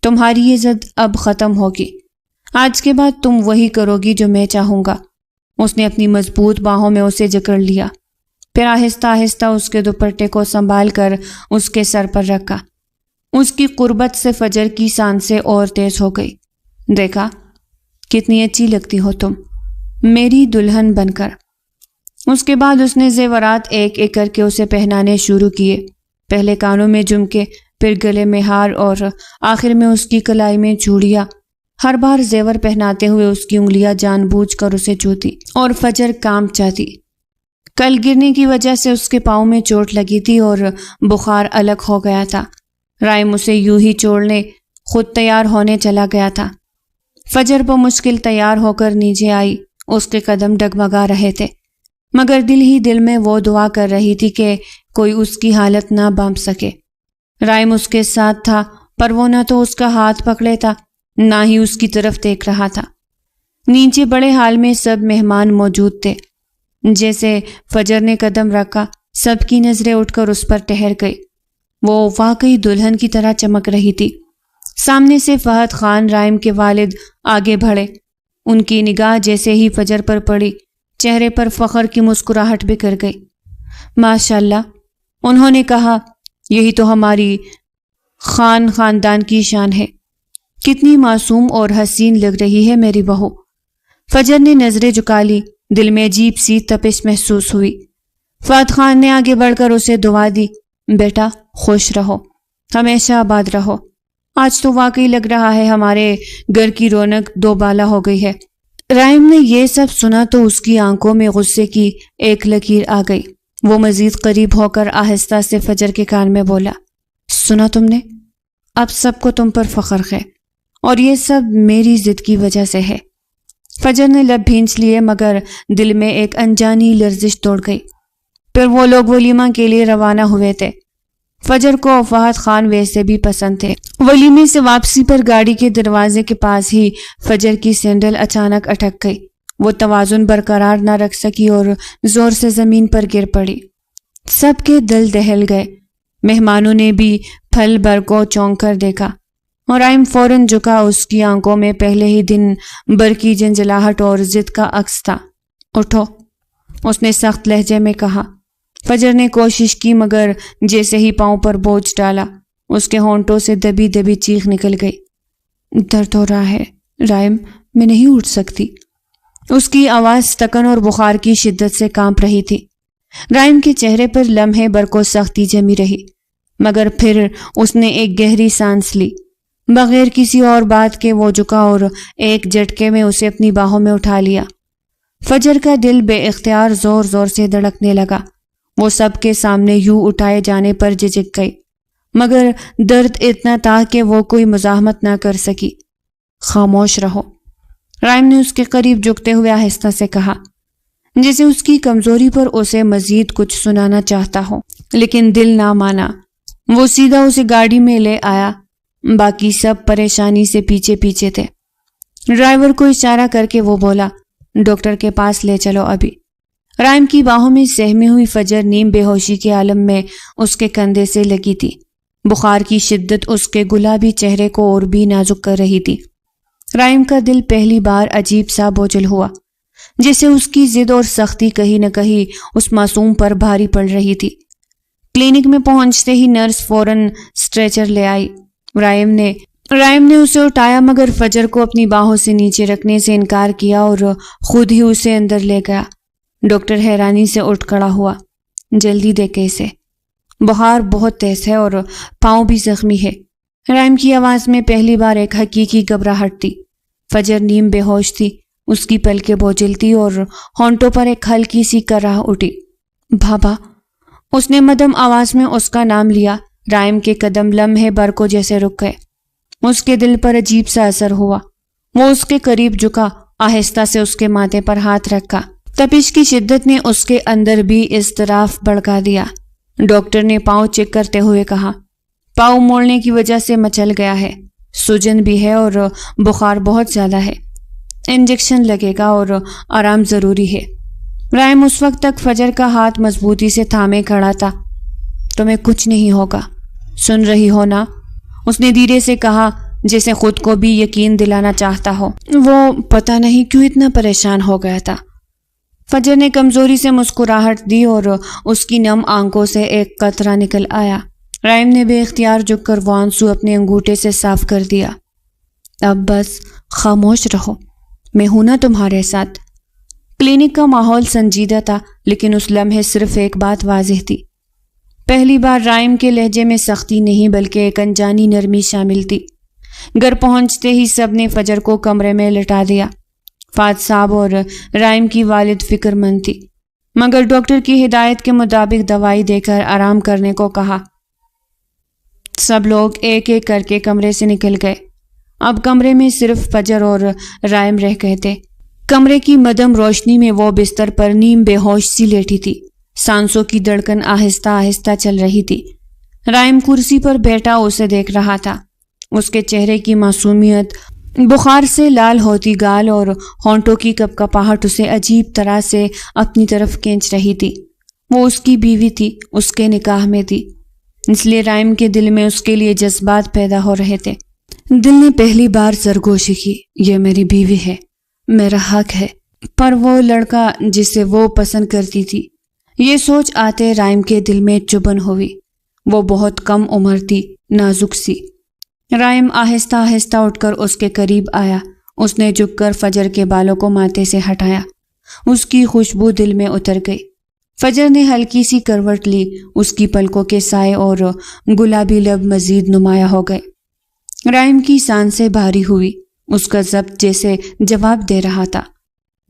تمہاری یہ ضد اب ختم ہوگی، آج کے بعد تم وہی کرو گی جو میں چاہوں گا۔ اس نے اپنی مضبوط باہوں میں اسے جکڑ لیا، پھر آہستہ آہستہ اس کے دوپٹے کو سنبھال کر اس کے سر پر رکھا۔ اس کی قربت سے فجر کی سانسیں اور تیز ہو گئی۔ دیکھا کتنی اچھی لگتی ہو تم میری دلہن بن کر۔ اس کے بعد اس نے زیورات ایک ایک کر کے اسے پہنانے شروع کیے، پہلے کانوں میں جھمکے، پھر گلے میں ہار اور آخر میں اس کی کلائی میں چوڑیاں۔ ہر بار زیور پہناتے ہوئے اس کی انگلیاں جان بوجھ کر اسے چھوتی اور فجر کانپ جاتی۔ کل گرنے کی وجہ سے اس کے پاؤں میں چوٹ لگی تھی اور بخار الگ ہو گیا تھا۔ رائم اسے یوں ہی چھوڑنے خود تیار ہونے چلا گیا تھا۔ فجر بمشکل تیار ہو کر نیچے آئی، اس کے قدم ڈگمگا رہے تھے مگر دل ہی دل میں وہ دعا کر رہی تھی کہ کوئی اس کی حالت نہ بانپ سکے۔ رائم اس کے ساتھ تھا پر وہ نہ تو اس کا ہاتھ پکڑے تھا نہ ہی اس کی طرف دیکھ رہا تھا۔ نیچے بڑے ہال میں سب مہمان موجود تھے۔ جیسے فجر نے قدم رکھا، سب کی نظریں اٹھ کر اس پر ٹھہر گئی۔ وہ واقعی دلہن کی طرح چمک رہی تھی۔ سامنے سے فہد خان رائم کے والد آگے بڑھے، ان کی نگاہ جیسے ہی فجر پر پڑی، چہرے پر فخر کی مسکراہٹ بکھر گئی۔ ماشاءاللہ، انہوں نے کہا، یہی تو ہماری خاندان کی شان ہے، کتنی معصوم اور حسین لگ رہی ہے میری بہو۔ فجر نے نظریں جھکا لی، دل میں عجیب سی تپش محسوس ہوئی۔ فہد خان نے آگے بڑھ کر اسے دعا دی، بیٹا خوش رہو، ہمیشہ آباد رہو، آج تو واقعی لگ رہا ہے ہمارے گھر کی رونق دوبالا ہو گئی ہے۔ رائم نے یہ سب سنا تو اس کی آنکھوں میں غصے کی ایک لکیر آ گئی۔ وہ مزید قریب ہو کر آہستہ سے فجر کے کان میں بولا، سنا تم نے؟ اب سب کو تم پر فخر ہے اور یہ سب میری ضد کی وجہ سے ہے۔ فجر نے لب بھینچ لیے مگر دل میں ایک انجانی لرزش دوڑ گئی۔ پھر وہ لوگ ولیمہ کے لیے روانہ ہوئے تھے۔ فجر کو فہد خان ویسے بھی پسند تھے۔ ولیمے سے واپسی پر گاڑی کے دروازے کے پاس ہی فجر کی سینڈل اچانک اٹک گئی۔ وہ توازن برقرار نہ رکھ سکی اور زور سے زمین پر گر پڑی۔ سب کے دل دہل گئے۔ مہمانوں نے بھی پھل بھر کو چونک کر دیکھا اور رائم فوراً جھکا، اس کی آنکھوں میں پہلے ہی دن بھر کی جنجلاہٹ اور ضد کا عکس تھا۔ اٹھو، اس نے سخت لہجے میں کہا۔ فجر نے کوشش کی مگر جیسے ہی پاؤں پر بوجھ ڈالا، اس کے ہونٹوں سے دبی دبی چیخ نکل گئی، درد ہو رہا ہے رائم، میں نہیں اٹھ سکتی۔ اس کی آواز تکن اور بخار کی شدت سے کانپ رہی تھی۔ رائم کے چہرے پر لمحے بھر کو سختی جمی رہی مگر پھر اس نے ایک گہری سانس لی۔ بغیر کسی اور بات کے وہ جھکا اور ایک جھٹکے میں اسے اپنی باہوں میں اٹھا لیا۔ فجر کا دل بے اختیار زور زور سے دھڑکنے لگا۔ وہ سب کے سامنے یوں اٹھائے جانے پر جھجک گئی، مگر درد اتنا تھا کہ وہ کوئی مزاحمت نہ کر سکی۔ خاموش رہو، رائم نے اس کے قریب جھکتے ہوئے آہستہ سے کہا، جیسے اس کی کمزوری پر اسے مزید کچھ سنانا چاہتا ہو، لیکن دل نہ مانا۔ وہ سیدھا اسے گاڑی میں لے آیا، باقی سب پریشانی سے پیچھے پیچھے تھے۔ ڈرائیور کو اشارہ کر کے وہ بولا، ڈاکٹر کے پاس لے چلو ابھی۔ رائم کی باہوں میں سہمی ہوئی فجر نیم بے ہوشی کے عالم میں اس کے کندھے سے لگی تھی۔ بخار کی شدت اس کے گلابی چہرے کو اور بھی نازک کر رہی تھی۔ رائم کا دل پہلی بار عجیب سا بوجھل ہوا، جیسے اس کی ضد اور سختی کہیں نہ کہیں اس معصوم پر بھاری پڑ رہی تھی۔ کلینک میں پہنچتے ہی نرس فوراً اسٹریچر لے آئی۔ رائم نے اسے اٹھایا، مگر فجر کو اپنی باہوں سے نیچے رکھنے سے انکار کیا اور خود ہی اسے اندر لے گیا۔ ڈاکٹر حیرانی سے اٹھ کھڑا ہوا، جلدی دیکھے اسے، بخار بہت تیز ہے اور پاؤں بھی زخمی ہے۔ رائم کی آواز میں پہلی بار ایک حقیقی گھبراہٹ تھی۔ فجر نیم بے ہوش تھی، اس کی پلکیں بوجھل تھی اور ہونٹوں پر ایک ہلکی سی کرراہ اٹھی۔ بابا، اس نے مدھم آواز میں اس کا نام لیا۔ رائم کے قدم لمحے بھر کو جیسے رک گئے۔ اس کے دل پر عجیب سا اثر ہوا۔ وہ اس کے قریب جھکا، آہستہ سے اس کے ماتھے پر ہاتھ رکھا۔ تپش کی شدت نے اس کے اندر بھی اضطراف بڑھا دیا۔ ڈاکٹر نے پاؤں چیک کرتے ہوئے کہا، پاؤں موڑنے کی وجہ سے مچل گیا ہے، سوجن بھی ہے اور بخار بہت زیادہ ہے۔ انجیکشن لگے گا اور آرام ضروری ہے۔ رائم اس وقت تک فجر کا ہاتھ مضبوطی سے تھامے کھڑا تھا۔ تمہیں کچھ نہیں ہوگا، سن رہی ہو نا؟ اس نے دھیرے سے کہا، جیسے خود کو بھی یقین دلانا چاہتا ہو۔ وہ پتہ نہیں کیوں اتنا پریشان ہو گیا تھا۔ فجر نے کمزوری سے مسکراہٹ دی اور اس کی نم آنکھوں سے ایک قطرہ نکل آیا۔ رائم نے بے اختیار جھک کر وہ آنسو اپنے انگوٹھے سے صاف کر دیا۔ اب بس خاموش رہو، میں ہوں نا تمہارے ساتھ۔ کلینک کا ماحول سنجیدہ تھا، لیکن اس لمحے صرف ایک بات واضح تھی۔ پہلی بار رائم کے لہجے میں سختی نہیں بلکہ ایک انجانی نرمی شامل تھی۔ گھر پہنچتے ہی سب نے فجر کو کمرے میں لٹا دیا۔ فات صاحب اور رائم کی والد فکر مند تھی، مگر ڈاکٹر کی ہدایت کے مطابق دوائی دے کر آرام کرنے کو کہا۔ سب لوگ ایک ایک کر کے کمرے سے نکل گئے۔ اب کمرے میں صرف فجر اور رائم رہ گئے تھے۔ کمرے کی مدھم روشنی میں وہ بستر پر نیم بے ہوش سی لیٹی تھی، سانسوں کی دھڑکن آہستہ آہستہ چل رہی تھی۔ رائم کرسی پر بیٹھا اسے دیکھ رہا تھا۔ اس کے چہرے کی معصومیت، بخار سے لال ہوتی گال اور ہونٹوں کی کپکپاہٹ اسے عجیب طرح سے اپنی طرف کھینچ رہی تھی۔ وہ اس کی بیوی تھی، اس کے نکاح میں تھی، اس لیے رائم کے دل میں اس کے لیے جذبات پیدا ہو رہے تھے۔ دل نے پہلی بار سرگوشی کی، یہ میری بیوی ہے، میرا حق ہے۔ پر وہ لڑکا جسے وہ پسند کرتی تھی، یہ سوچ آتے رائم کے دل میں چبھن ہوئی۔ وہ بہت کم عمر تھی، نازک سی۔ رائم آہستہ آہستہ اٹھ کر اس کے قریب آیا۔ اس نے جھک کر فجر کے بالوں کو ماتھے سے ہٹایا۔ اس کی خوشبو دل میں اتر گئی۔ فجر نے ہلکی سی کروٹ لی، اس کی پلکوں کے سائے اور گلابی لب مزید نمایاں ہو گئے۔ رائم کی سانسیں بھاری ہوئی، اس کا ضبط جیسے جواب دے رہا تھا۔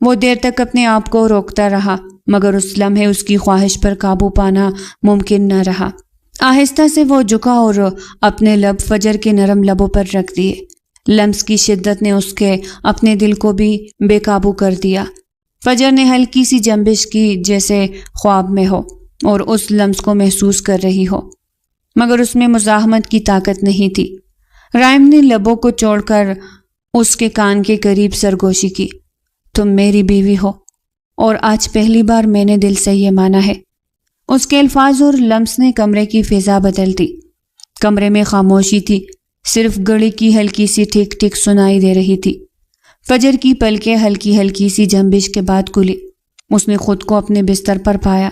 وہ دیر تک اپنے آپ کو روکتا رہا، مگر اس لمحے اس کی خواہش پر قابو پانا ممکن نہ رہا۔ آہستہ سے وہ جھکا اور اپنے لب فجر کے نرم لبوں پر رکھ دیے۔ لمس کی شدت نے اس کے اپنے دل کو بھی بے قابو کر دیا۔ فجر نے ہلکی سی جنبش کی، جیسے خواب میں ہو اور اس لمس کو محسوس کر رہی ہو، مگر اس میں مزاحمت کی طاقت نہیں تھی۔ رائم نے لبوں کو چھوڑ کر اس کے کان کے قریب سرگوشی کی، تم میری بیوی ہو اور آج پہلی بار میں نے دل سے یہ مانا ہے۔ اس کے الفاظ اور لمس نے کمرے کی فضا بدل دی۔ کمرے میں خاموشی تھی، صرف گھڑی کی ہلکی سی ٹھیک ٹھیک سنائی دے رہی تھی۔ فجر کی پلکیں ہلکی ہلکی سی جنبش کے بعد کھلی۔ اس نے خود کو اپنے بستر پر پایا۔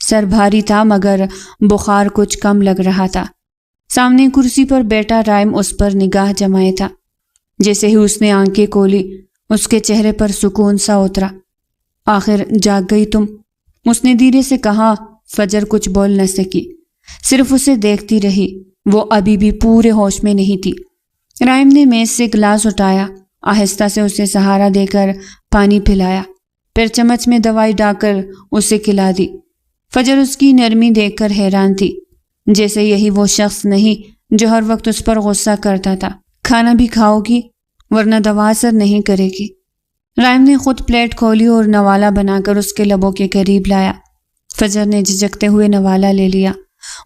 سر بھاری تھا مگر بخار کچھ کم لگ رہا تھا۔ سامنے کرسی پر بیٹھا رائم اس پر نگاہ جمائے تھا۔ جیسے ہی اس نے آنکھیں کھولی، اس کے چہرے پر سکون سا اترا۔ آخر جاگ گئی تم، اس نے دھیرے سے کہا۔ فجر کچھ بول نہ سکی، صرف اسے دیکھتی رہی۔ وہ ابھی بھی پورے ہوش میں نہیں تھی۔ رائم نے میز سے گلاس اٹھایا، آہستہ سے اسے سہارا دے کر پانی پلایا۔ پھر چمچ میں دوائی ڈال کر اسے کھلا دی۔ فجر اس کی نرمی دیکھ کر حیران تھی، جیسے یہی وہ شخص نہیں جو ہر وقت اس پر غصہ کرتا تھا۔ کھانا بھی کھاؤ گی ورنہ دوا اثر نہیں کرے گی۔ رائم نے خود پلیٹ کھولی اور نوالا بنا کر اس کے لبوں کے قریب لایا۔ فجر نے جھجکتے ہوئے نوالا لے لیا۔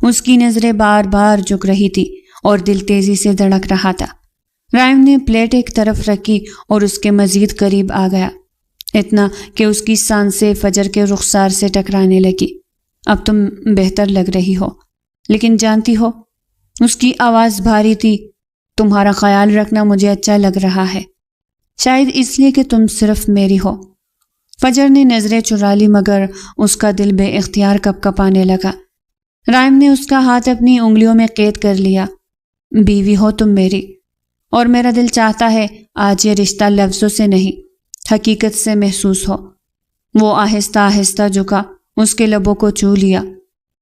اس کی نظریں بار بار جھک رہی تھی اور دل تیزی سے دھڑک رہا تھا۔ رائم نے پلیٹ ایک طرف رکھی اور اس کے مزید قریب آ گیا، اتنا کہ اس کی سانسیں فجر کے رخسار سے ٹکرانے لگی۔ اب تم بہتر لگ رہی ہو، لیکن جانتی ہو، اس کی آواز بھاری تھی، تمہارا خیال رکھنا مجھے اچھا لگ رہا ہے، شاید اس لیے کہ تم صرف میری ہو۔ فجر نے نظریں چرا لی مگر اس کا دل بے اختیار کپ کپانے لگا۔ رائم نے اس کا ہاتھ اپنی انگلیوں میں قید کر لیا۔ بیوی ہو تم میری، اور میرا دل چاہتا ہے آج یہ رشتہ لفظوں سے نہیں حقیقت سے محسوس ہو۔ وہ آہستہ آہستہ جھکا، اس کے لبوں کو چو لیا۔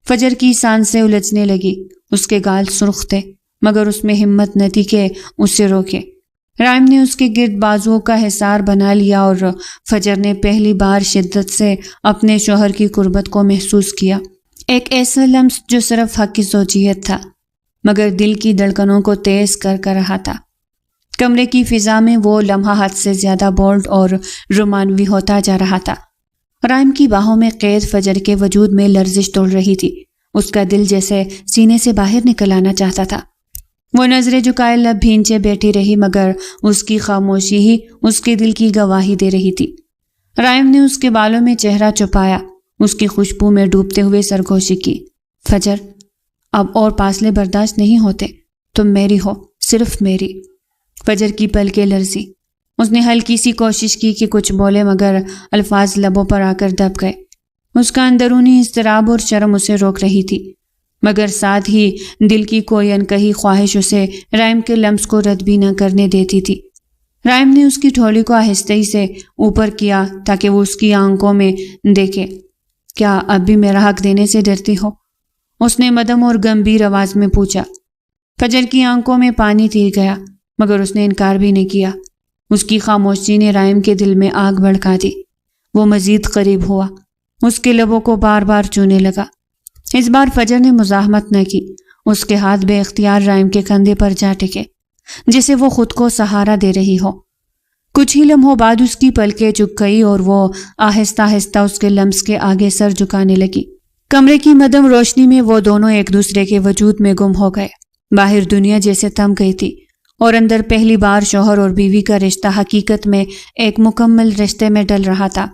فجر کی سانسیں الجھنے لگی، اس کے گال سرخ تھے مگر اس میں ہمت نہ تھی کہ اسے روکے۔ رائم نے اس کے گرد بازوؤں کا حصار بنا لیا اور فجر نے پہلی بار شدت سے اپنے شوہر کی قربت کو محسوس کیا، ایک ایسا لمس جو صرف حق کی زوجیت تھا مگر دل کی دھڑکنوں کو تیز کر رہا تھا۔ کمرے کی فضا میں وہ لمحہ حد سے زیادہ بولڈ اور رومانوی ہوتا جا رہا تھا۔ رائم کی باہوں میں قید فجر کے وجود میں لرزش توڑ رہی تھی، اس کا دل جیسے سینے سے باہر نکل آنا چاہتا تھا۔ وہ نظریں جھکائے لب بھینچے بیٹھی رہی مگر اس کی خاموشی ہی اس کے دل کی گواہی دے رہی تھی۔ رائم نے اس کے بالوں میں چہرہ چھپایا، اس کی خوشبو میں ڈوبتے ہوئے سرگوشی کی۔ فجر، اب اور فاصلے برداشت نہیں ہوتے، تم میری ہو، صرف میری۔ فجر کی پلکیں لرزی، اس نے ہلکی سی کوشش کی کہ کچھ بولے مگر الفاظ لبوں پر آ کر دب گئے۔ اس کا اندرونی اضطراب اور شرم اسے روک رہی تھی مگر ساتھ ہی دل کی کوئی انکہی خواہش اسے رائم کے لمس کو رد بھی نہ کرنے دیتی تھی۔ رائم نے اس کی ٹھولی کو آہستگی سے اوپر کیا تاکہ وہ اس کی آنکھوں میں دیکھے۔ کیا اب بھی میرا حق دینے سے ڈرتی ہو؟ اس نے مدھم اور گمبھیر آواز میں پوچھا۔ فجر کی آنکھوں میں پانی تیر گیا مگر اس نے انکار بھی نہیں کیا۔ اس کی خاموشی نے رائم کے دل میں آگ بھڑکا دی۔ وہ مزید قریب ہوا، اس کے لبوں کو بار بار چونے لگا۔ اس بار فجر نے مزاحمت نہ کی، اس کے ہاتھ بے اختیار رائم کے کندھے پر جا ٹکے، جسے وہ خود کو سہارا دے رہی ہو۔ کچھ ہی لمحوں بعد اس کی پلکیں جھک گئی اور وہ آہستہ آہستہ اس کے لمس کے آگے سر جھکانے لگی۔ کمرے کی مدھم روشنی میں وہ دونوں ایک دوسرے کے وجود میں گم ہو گئے۔ باہر دنیا جیسے تھم گئی تھی اور اندر پہلی بار شوہر اور بیوی کا رشتہ حقیقت میں ایک مکمل رشتے میں ڈل رہا تھا۔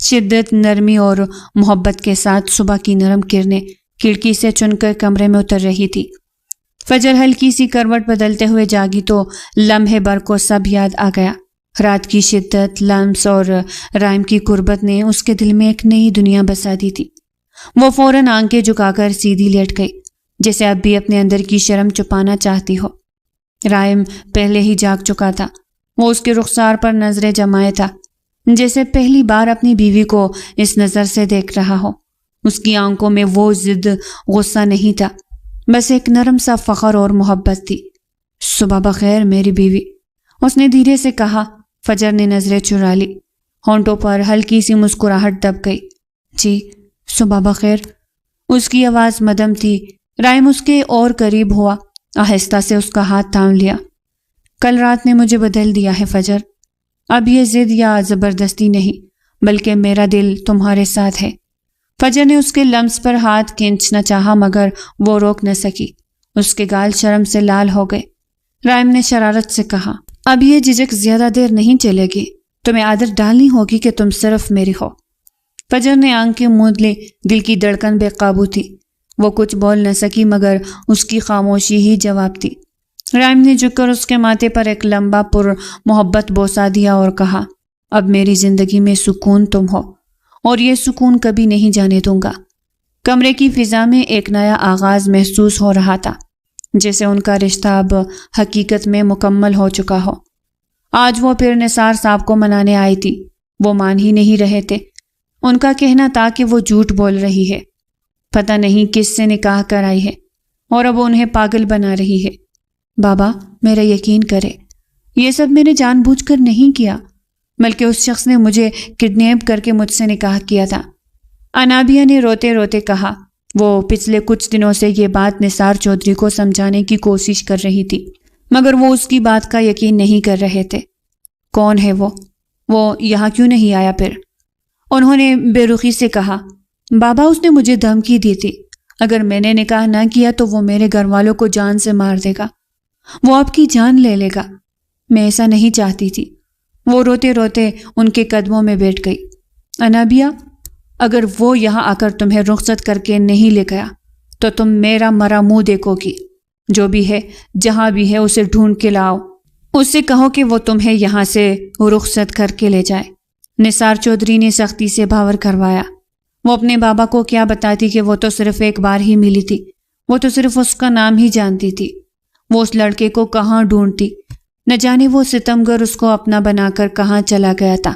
شدت، نرمی اور محبت کے ساتھ صبح کی نرم کرنیں کھڑکی سے چن کر کمرے میں اتر رہی تھی۔ فجر ہلکی سی کروٹ بدلتے ہوئے جاگی تو لمحے بھر کو سب یاد آ گیا۔ رات کی شدت، لمس اور رائم کی قربت نے اس کے دل میں ایک نئی دنیا بسا دی تھی۔ وہ فوراً آنکھیں جھکا کر سیدھی لیٹ گئی، جیسے اب بھی اپنے اندر کی شرم چھپانا چاہتی ہو۔ رائم پہلے ہی جاگ چکا تھا، وہ اس کے رخسار پر نظریں جمائے تھا، جیسے پہلی بار اپنی بیوی کو اس نظر سے دیکھ رہا ہو۔ اس کی آنکھوں میں وہ ضد، غصہ نہیں تھا، بس ایک نرم سا فخر اور محبت تھی۔ صبح بخیر میری بیوی، اس نے دھیرے سے کہا۔ فجر نے نظریں چرا لی، ہونٹوں پر ہلکی سی مسکراہٹ دب گئی۔ جی صبح بخیر۔ اس کی آواز مدھم تھی۔ رائم اس کے اور قریب ہوا، آہستہ سے اس کا ہاتھ تھام لیا۔ کل رات نے مجھے بدل دیا ہے فجر، اب یہ ضد یا زبردستی نہیں بلکہ میرا دل تمہارے ساتھ ہے۔ فجر نے اس کے لمس پر ہاتھ کھینچنا چاہا مگر وہ روک نہ سکی، اس کے گال شرم سے لال ہو گئے۔ رائم نے شرارت سے کہا، اب یہ جھجک زیادہ دیر نہیں چلے گی، تمہیں عادت ڈالنی ہوگی کہ تم صرف میری ہو۔ فجر نے آنکھیں موند لی، دل کی دھڑکن بے قابو تھی، وہ کچھ بول نہ سکی مگر اس کی خاموشی ہی جواب تھی۔ رائم نے جھک کر اس کے ماتھے پر ایک لمبا پر محبت بوسہ دیا اور کہا، اب میری زندگی میں سکون تم ہو اور یہ سکون کبھی نہیں جانے دوں گا۔ کمرے کی فضا میں ایک نیا آغاز محسوس ہو رہا تھا، جیسے ان کا رشتہ اب حقیقت میں مکمل ہو چکا ہو۔ آج وہ پھر نثار صاحب کو منانے آئی تھی، وہ مان ہی نہیں رہے تھے۔ ان کا کہنا تھا کہ وہ جھوٹ بول رہی ہے، پتہ نہیں کس سے نکاح کرائی ہے اور اب انہیں پاگل بنا رہی ہے۔ بابا میرا یقین کرے، یہ سب میں نے جان بوجھ کر نہیں کیا، بلکہ اس شخص نے مجھے کڈنیپ کر کے مجھ سے نکاح کیا تھا۔ انابیہ نے روتے روتے کہا۔ وہ پچھلے کچھ دنوں سے یہ بات نثار چودھری کو سمجھانے کی کوشش کر رہی تھی، مگر وہ اس کی بات کا یقین نہیں کر رہے تھے۔ کون ہے وہ یہاں کیوں نہیں آیا پھر؟ انہوں نے بے رخی سے کہا۔ بابا، اس نے مجھے دھمکی دی تھی، اگر میں نے نکاح نہ کیا تو وہ میرے گھر والوں کو جان سے مار دے گا، وہ آپ کی جان لے لے گا۔ میں ایسا نہیں چاہتی تھی۔ وہ روتے روتے ان کے قدموں میں بیٹھ گئی۔ انابیہ، اگر وہ یہاں آ کر تمہیں رخصت کر کے نہیں لے گیا تو تم میرا مرا منہ دیکھو گی۔ جو بھی ہے، جہاں بھی ہے، اسے ڈھونڈ کے لاؤ۔ اس سے کہو کہ وہ تمہیں یہاں سے رخصت کر کے لے جائے۔ نثار چودھری نے سختی سے بھاور کروایا۔ وہ اپنے بابا کو کیا بتاتی کہ وہ تو صرف ایک بار ہی ملی تھی، وہ تو صرف اس کا نام ہی جانتی تھی۔ وہ اس لڑکے کو کہاں ڈھونڈتی؟ نہ جانے وہ ستمگر اس کو اپنا بنا کر کہاں چلا گیا تھا۔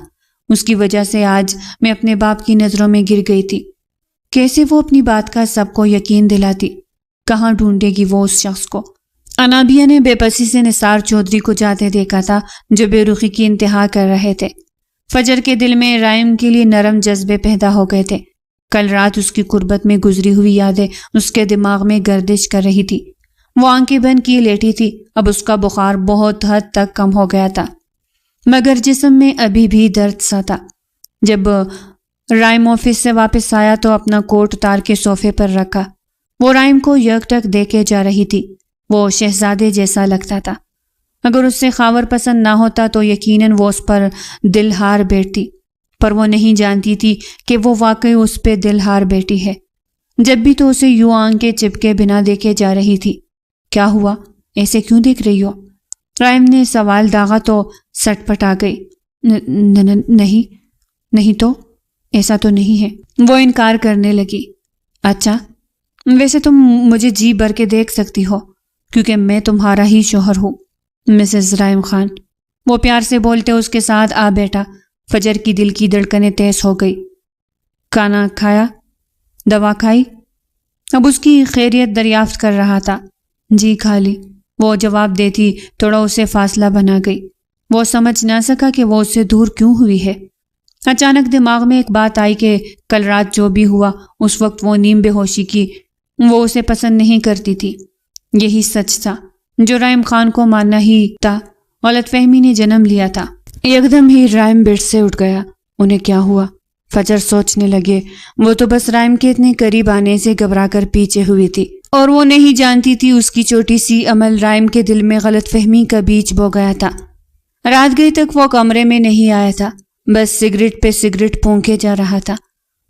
اس کی وجہ سے آج میں اپنے باپ کی نظروں میں گر گئی تھی۔ کیسے وہ اپنی بات کا سب کو یقین دلاتی؟ کہاں ڈھونڈے گی وہ اس شخص کو؟ انابیہ نے بے بسی سے نثار چودھری کو جاتے دیکھا تھا، جو بے رخی کی انتہا کر رہے تھے۔ فجر کے دل میں رائم کے لیے نرم جذبے پیدا ہو گئے تھے۔ کل رات اس کی قربت میں گزری ہوئی یادیں اس کے دماغ میں گردش کر رہی تھی۔ وہ آنکھیں بند کیے لیٹی تھی۔ اب اس کا بخار بہت حد تک کم ہو گیا تھا، مگر جسم میں ابھی بھی درد سا تھا۔ جب رائم آفس سے واپس آیا تو اپنا کوٹ اتار کے صوفے پر رکھا۔ وہ رائم کو یکٹک دیکھے جا رہی تھی۔ وہ شہزادے جیسا لگتا تھا۔ اگر اس سے خاور پسند نہ ہوتا تو یقیناً وہ اس پر دل ہار بیٹھتی، پر وہ نہیں جانتی تھی کہ وہ واقعی اس پہ دل ہار بیٹھی ہے۔ جب بھی تو اسے یوں آنکھیں چپکے بنا دیکھے جا رہی تھی۔ کیا ہوا؟ ایسے کیوں دیکھ رہی ہو؟ رائم نے سوال داغا تو سٹ پٹ آ گئی۔ نہیں تو ایسا تو نہیں ہے۔ وہ انکار کرنے لگی۔ اچھا، ویسے تم مجھے جی بھر کے دیکھ سکتی ہو، کیونکہ میں تمہارا ہی شوہر ہوں، مسز رائم خان۔ وہ پیار سے بولتے اس کے ساتھ آ بیٹھا۔ فجر کی دل کی دھڑکنیں تیز ہو گئی۔ کھانا کھایا؟ دوا کھائی؟ اب اس کی خیریت دریافت کر رہا تھا۔ جی کھا لی، وہ جواب دیتی تھوڑا اسے فاصلہ بنا گئی۔ وہ سمجھ نہ سکا کہ وہ اس سے دور کیوں ہوئی ہے۔ اچانک دماغ میں ایک بات آئی کہ کل رات جو بھی ہوا اس وقت وہ نیم بے ہوشی کی، وہ اسے پسند نہیں کرتی تھی۔ یہی سچ تھا جو رائم خان کو ماننا ہی تھا۔ غلط فہمی نے جنم لیا تھا۔ یکدم ہی رائم بیڈ سے اٹھ گیا۔ انہیں کیا ہوا؟ فجر سوچنے لگے۔ وہ تو بس رائم کے اتنے قریب آنے سے گھبرا کر پیچھے ہوئی تھی، اور وہ نہیں جانتی تھی اس کی چھوٹی سی عمل رائم کے دل میں غلط فہمی کا بیج بو گیا تھا۔ رات گئی تک وہ کمرے میں نہیں آیا تھا، بس سگریٹ پہ سگریٹ پھونکے جا رہا تھا۔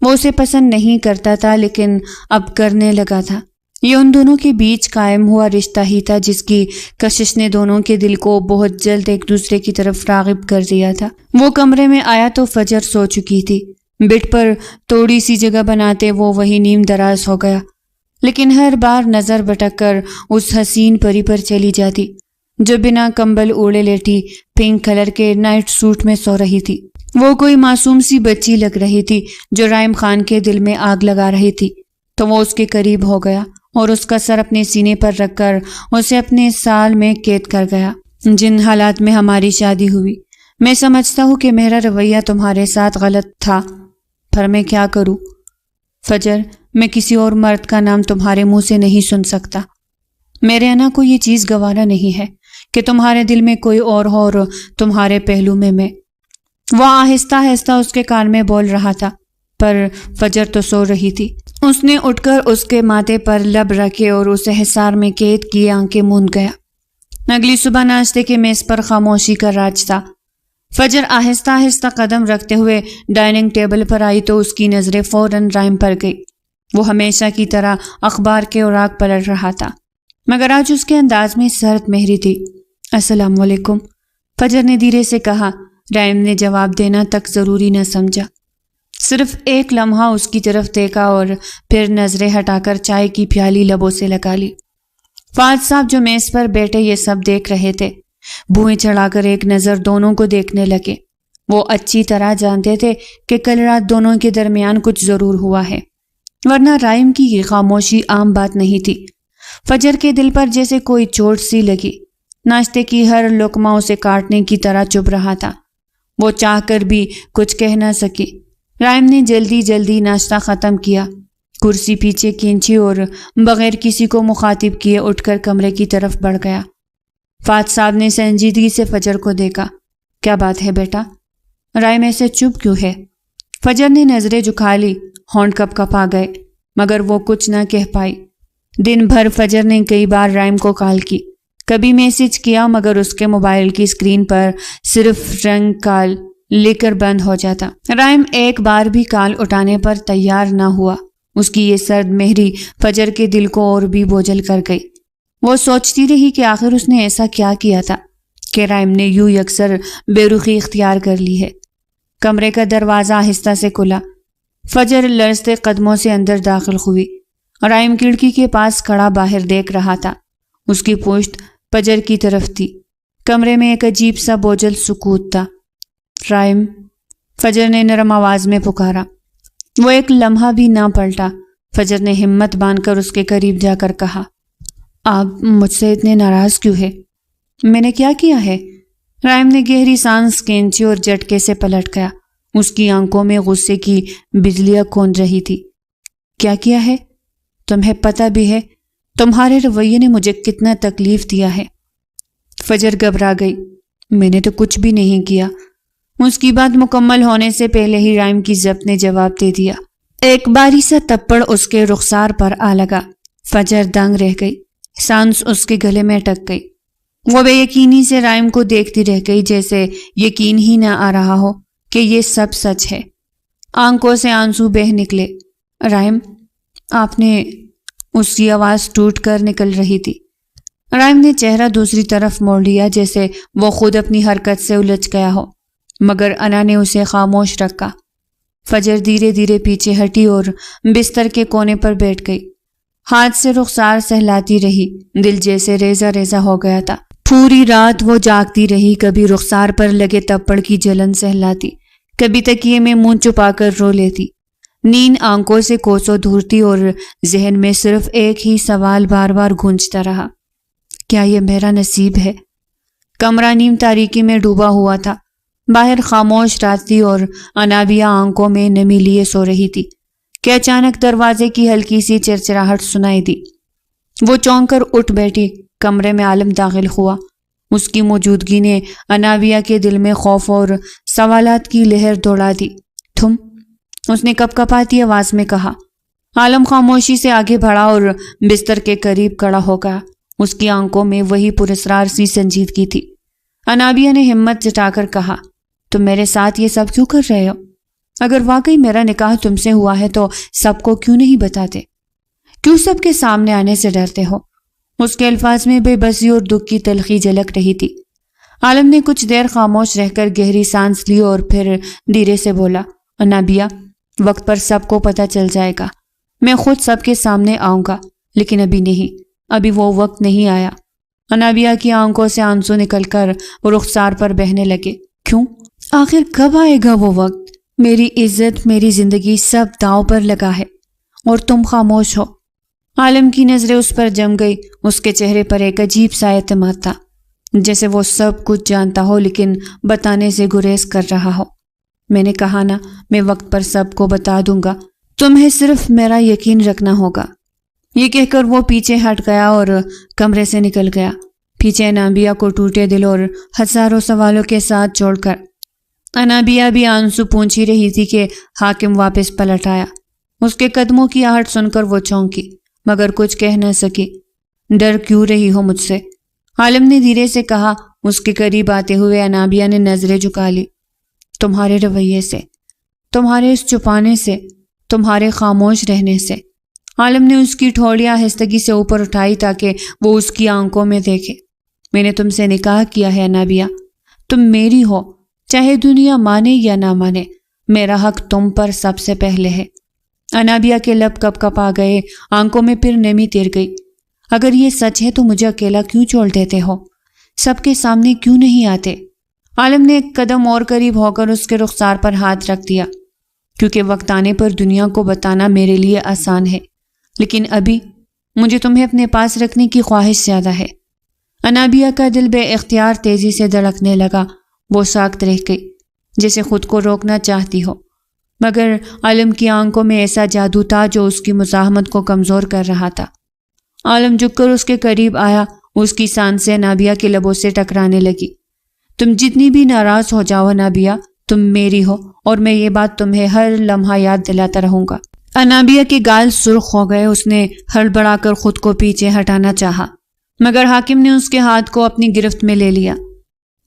وہ اسے پسند نہیں کرتا تھا، لیکن اب کرنے لگا تھا۔ یہ ان دونوں کے بیچ قائم ہوا رشتہ ہی تھا جس کی کشش نے دونوں کے دل کو بہت جلد ایک دوسرے کی طرف راغب کر دیا تھا۔ وہ کمرے میں آیا تو فجر سو چکی تھی۔ بیڈ پر تھوڑی سی جگہ بناتے وہ وہی نیم دراز ہو گیا، لیکن ہر بار نظر بھٹک کر اس حسین پری پر چلی جاتی جو بنا کمبل اوڑے لیٹی پنک کلر کے نائٹ سوٹ میں سو رہی تھی۔ وہ کوئی معصوم سی بچی لگ رہی تھی جو رائم خان کے دل میں آگ لگا رہی تھی۔ تو وہ اس کے قریب ہو گیا اور اس کا سر اپنے سینے پر رکھ کر اسے اپنے سال میں قید کر گیا۔ جن حالات میں ہماری شادی ہوئی، میں سمجھتا ہوں کہ میرا رویہ تمہارے ساتھ غلط تھا، پر میں کیا کروں؟ فجر، میں کسی اور مرد کا نام تمہارے منہ سے نہیں سن سکتا۔ میرے انا کو یہ چیز گوارا نہیں ہے کہ تمہارے دل میں کوئی اور ہو اور تمہارے پہلو میں۔ وہ آہستہ آہستہ اس کے کان میں بول رہا تھا، پر فجر تو سو رہی تھی۔ اس نے اٹھ کر اس کے ماتھے پر لب رکھے اور اسے حصار میں قید کیے آنکھیں موند گیا۔ اگلی صبح ناشتے کے میز پر خاموشی کا راج تھا۔ فجر آہستہ آہستہ قدم رکھتے ہوئے ڈائننگ ٹیبل پر آئی تو اس کی نظریں فوراً رائم پر گئی۔ وہ ہمیشہ کی طرح اخبار کے اوراق پلٹ رہا تھا، مگر آج اس کے انداز میں سرد مہری تھی۔ السلام علیکم، فجر نے دھیرے سے کہا۔ رائم نے جواب دینا تک ضروری نہ سمجھا، صرف ایک لمحہ اس کی طرف دیکھا اور پھر نظریں ہٹا کر چائے کی پیالی لبوں سے لگا لی۔ فاض صاحب جو میز پر بیٹھے یہ سب دیکھ رہے تھے، بھوئیں چڑھا کر ایک نظر دونوں کو دیکھنے لگے۔ وہ اچھی طرح جانتے تھے کہ کل رات دونوں کے درمیان کچھ ضرور ہوا ہے، ورنہ رائم کی یہ خاموشی عام بات نہیں تھی۔ فجر کے دل پر جیسے کوئی چوٹ سی لگی۔ ناشتے کی ہر لقمہ اسے کاٹنے کی طرح چبھ رہا تھا۔ وہ چاہ کر بھی کچھ کہہ نہ سکی۔ رائم نے جلدی جلدی ناشتہ ختم کیا، کرسی پیچھے کھینچی اور بغیر کسی کو مخاطب کیے اٹھ کر کمرے کی طرف بڑھ گیا۔ فات صاحب نے سنجیدگی سے فجر کو دیکھا۔ کیا بات ہے بیٹا؟ رائم ایسے چپ کیوں ہے؟ فجر نے نظریں جھکا لی، ہونٹ کپ کپ آ گئے، مگر وہ کچھ نہ کہہ پائی۔ دن بھر فجر نے کئی بار رائم کو کال کی، کبھی میسج کیا، مگر اس کے موبائل کی اسکرین پر صرف رنگ کال لے کر بند ہو جاتا۔ رائم ایک بار بھی کال اٹھانے پر تیار نہ ہوا۔ اس کی یہ سرد مہری فجر کے دل کو اور بھی بوجھل کر گئی۔ وہ سوچتی رہی کہ آخر اس نے ایسا کیا کیا تھا کہ رائم نے یوں یکسر بے رخی اختیار کر لی ہے۔ کمرے کا دروازہ آہستہ سے کھلا۔ فجر لرزتے قدموں سے اندر داخل ہوئی۔ رائم کھڑکی کے پاس کھڑا باہر دیکھ رہا تھا۔ اس کی پشت فجر کی طرف تھی۔ کمرے میں ایک عجیب سا بوجھل سکوت تھا۔ رائم، فجر نے نرم آواز میں پکارا۔ وہ ایک لمحہ بھی نہ پلٹا۔ فجر نے ہمت باندھ کر اس کے قریب جا کر کہا، آپ مجھ سے اتنے ناراض کیوں ہے؟ میں نے کیا کیا ہے؟ رائم نے گہری سانس کھینچی اور جھٹکے سے پلٹ گیا۔ اس کی آنکھوں میں غصے کی بجلیاں کھون رہی تھی۔ کیا کیا ہے؟ تمہیں پتہ بھی ہے تمہارے رویے نے مجھے کتنا تکلیف دیا ہے۔ فجر گھبرا گئی۔ میں نے تو کچھ بھی نہیں کیا۔ اس کی بات مکمل ہونے سے پہلے ہی رائم کی ضبط نے جواب دے دیا۔ ایک باری سا تپڑ اس کے رخسار پر آ لگا۔ فجر دنگ رہ گئی، سانس اس کے گلے میں اٹک گئی۔ وہ بے یقینی سے رائم کو دیکھتی رہ گئی، جیسے یقین ہی نہ آ رہا ہو کہ یہ سب سچ ہے۔ آنکھوں سے آنسو بہہ نکلے۔ رائم، آپ نے؟ اس کی آواز ٹوٹ کر نکل رہی تھی۔ رائم نے چہرہ دوسری طرف موڑ لیا، جیسے وہ خود اپنی حرکت سے الجھ گیا ہو، مگر انا نے اسے خاموش رکھا۔ فجر دھیرے دھیرے پیچھے ہٹی اور بستر کے کونے پر بیٹھ گئی۔ ہاتھ سے رخسار سہلاتی رہی، دل جیسے ریزہ ریزہ ہو گیا تھا۔ پوری رات وہ جاگتی رہی، کبھی رخسار پر لگے تپڑ کی جلن سہلاتی، کبھی تکیے میں منہ چھپا کر رو لیتی۔ نیند آنکھوں سے کوسوں دور تھی اور ذہن میں صرف ایک ہی سوال بار بار گونجتا رہا، کیا یہ میرا نصیب ہے؟ کمرہ نیم تاریکی میں ڈوبا ہوا تھا۔ باہر خاموش رات تھی اور انابیہ آنکھوں میں نمی لیے سو رہی تھی کہ اچانک دروازے کی ہلکی سی چرچراہٹ سنائی دی۔ وہ چونک کر اٹھ بیٹھی۔ کمرے میں عالم داخل ہوا۔ اس کی موجودگی نے انابیہ کے دل میں خوف اور سوالات کی لہر دوڑا دی۔ تم؟ اس نے کپ کپاتی آواز میں کہا۔ عالم خاموشی سے آگے بڑھا اور بستر کے قریب کھڑا ہو گیا۔ اس کی آنکھوں میں وہی پراسرار سی سنجیدگی تھی۔ انابیہ نے ہمت جٹا کر کہا، تم میرے ساتھ یہ سب کیوں کر رہے ہو؟ اگر واقعی میرا نکاح تم سے ہوا ہے تو سب کو کیوں نہیں بتاتے؟ کیوں سب کے سامنے آنے سے ڈرتے ہو؟ اس کے الفاظ میں بے بسی اور دکھ کی تلخی جھلک رہی تھی۔ عالم نے کچھ دیر خاموش رہ کر گہری سانس لی اور پھر دھیرے سے بولا، انابیہ، وقت پر سب کو پتہ چل جائے گا۔ میں خود سب کے سامنے آؤں گا، لیکن ابھی نہیں، ابھی وہ وقت نہیں آیا۔ انابیہ کی آنکھوں سے آنسو نکل کر رخسار پر بہنے لگے۔ کیوں؟ آخر کب آئے گا وہ وقت؟ میری عزت، میری زندگی سب داؤ پر لگا ہے اور تم خاموش ہو۔ عالم کی نظریں اس پر جم گئی۔ اس کے چہرے پر ایک عجیب سا اعتماد تھا، جیسے وہ سب کچھ جانتا ہو لیکن بتانے سے گریز کر رہا ہو۔ میں نے کہا نا، میں وقت پر سب کو بتا دوں گا، تمہیں صرف میرا یقین رکھنا ہوگا۔ یہ کہہ کر وہ پیچھے ہٹ گیا اور کمرے سے نکل گیا، پیچھے انابیہ کو ٹوٹے دل اور ہزاروں سوالوں کے ساتھ چھوڑ کر۔ انابیہ بھی آنسو پونچھی رہی تھی کہ حاکم واپس پلٹ آیا۔ اس کے قدموں کی آہٹ سن کر وہ چونکی، مگر کچھ کہہ نہ سکی۔ ڈر کیوں رہی ہو مجھ سے؟ عالم نے دھیرے سے کہا۔ اس کے قریب آتے ہوئے انابیہ نے نظریں جھکا لی۔ تمہارے رویے سے، تمہارے اس چھپانے سے، تمہارے خاموش رہنے سے۔ عالم نے اس کی ٹھوڑیاں آہستگی سے اوپر اٹھائی تاکہ وہ اس کی آنکھوں میں دیکھے۔ میں نے تم سے نکاح کیا ہے انابیہ، تم میری ہو، چاہے دنیا مانے یا نہ مانے، میرا حق تم پر سب سے پہلے ہے۔ انابیہ کے لب کپ کپ آ گئے، آنکھوں میں پھر نمی تیر گئی۔ اگر یہ سچ ہے تو مجھے اکیلا کیوں چھوڑ دیتے ہو؟ سب کے سامنے کیوں نہیں آتے؟ عالم نے ایک قدم اور قریب ہو کر اس کے رخسار پر ہاتھ رکھ دیا۔ کیونکہ وقت آنے پر دنیا کو بتانا میرے لیے آسان ہے، لیکن ابھی مجھے تمہیں اپنے پاس رکھنے کی خواہش زیادہ ہے۔ انابیہ کا دل بے اختیار تیزی سے دھڑکنے لگا۔ وہ ساکت رہ گئی۔ جیسے خود کو روکنا چاہتی ہو، مگر عالم کی آنکھوں میں ایسا جادو تھا جو اس کی مزاحمت کو کمزور کر رہا تھا۔ عالم جھک کر اس کے قریب آیا، اس کی سانسیں انابیہ کے لبوں سے ٹکرانے لگی۔ تم جتنی بھی ناراض ہو جاؤ انابیہ، تم میری ہو اور میں یہ بات تمہیں ہر لمحہ یاد دلاتا رہوں گا۔ انابیہ کے گال سرخ ہو گئے، اس نے ہڑبڑا کر خود کو پیچھے ہٹانا چاہا، مگر حاکم نے اس کے ہاتھ کو اپنی گرفت میں لے لیا۔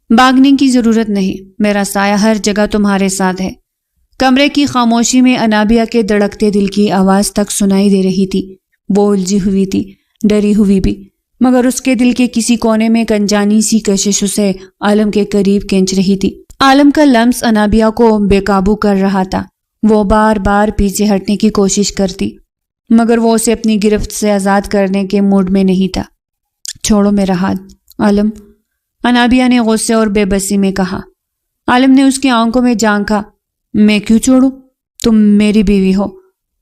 بھاگنے کی ضرورت نہیں، میرا سایہ ہر جگہ تمہارے ساتھ ہے۔ کمرے کی خاموشی میں انابیہ کے دھڑکتے دل کی آواز تک سنائی دے رہی تھی۔ وہ الجھی ہوئی تھی، ڈری ہوئی بھی، مگر اس کے دل کے کسی کونے میں ایک انجانی سی کشش اسے عالم کے قریب کھینچ رہی تھی۔ عالم کا لمس انابیہ کو بے قابو کر رہا تھا۔ وہ بار بار پیچھے ہٹنے کی کوشش کرتی، مگر وہ اسے اپنی گرفت سے آزاد کرنے کے موڈ میں نہیں تھا۔ چھوڑو میرا ہاتھ عالم، انابیہ نے غصے اور بے بسی میں کہا۔ عالم نے اس کی آنکھوں میں جھانکا۔ میں کیوں چھوڑوں؟ تم میری بیوی ہو،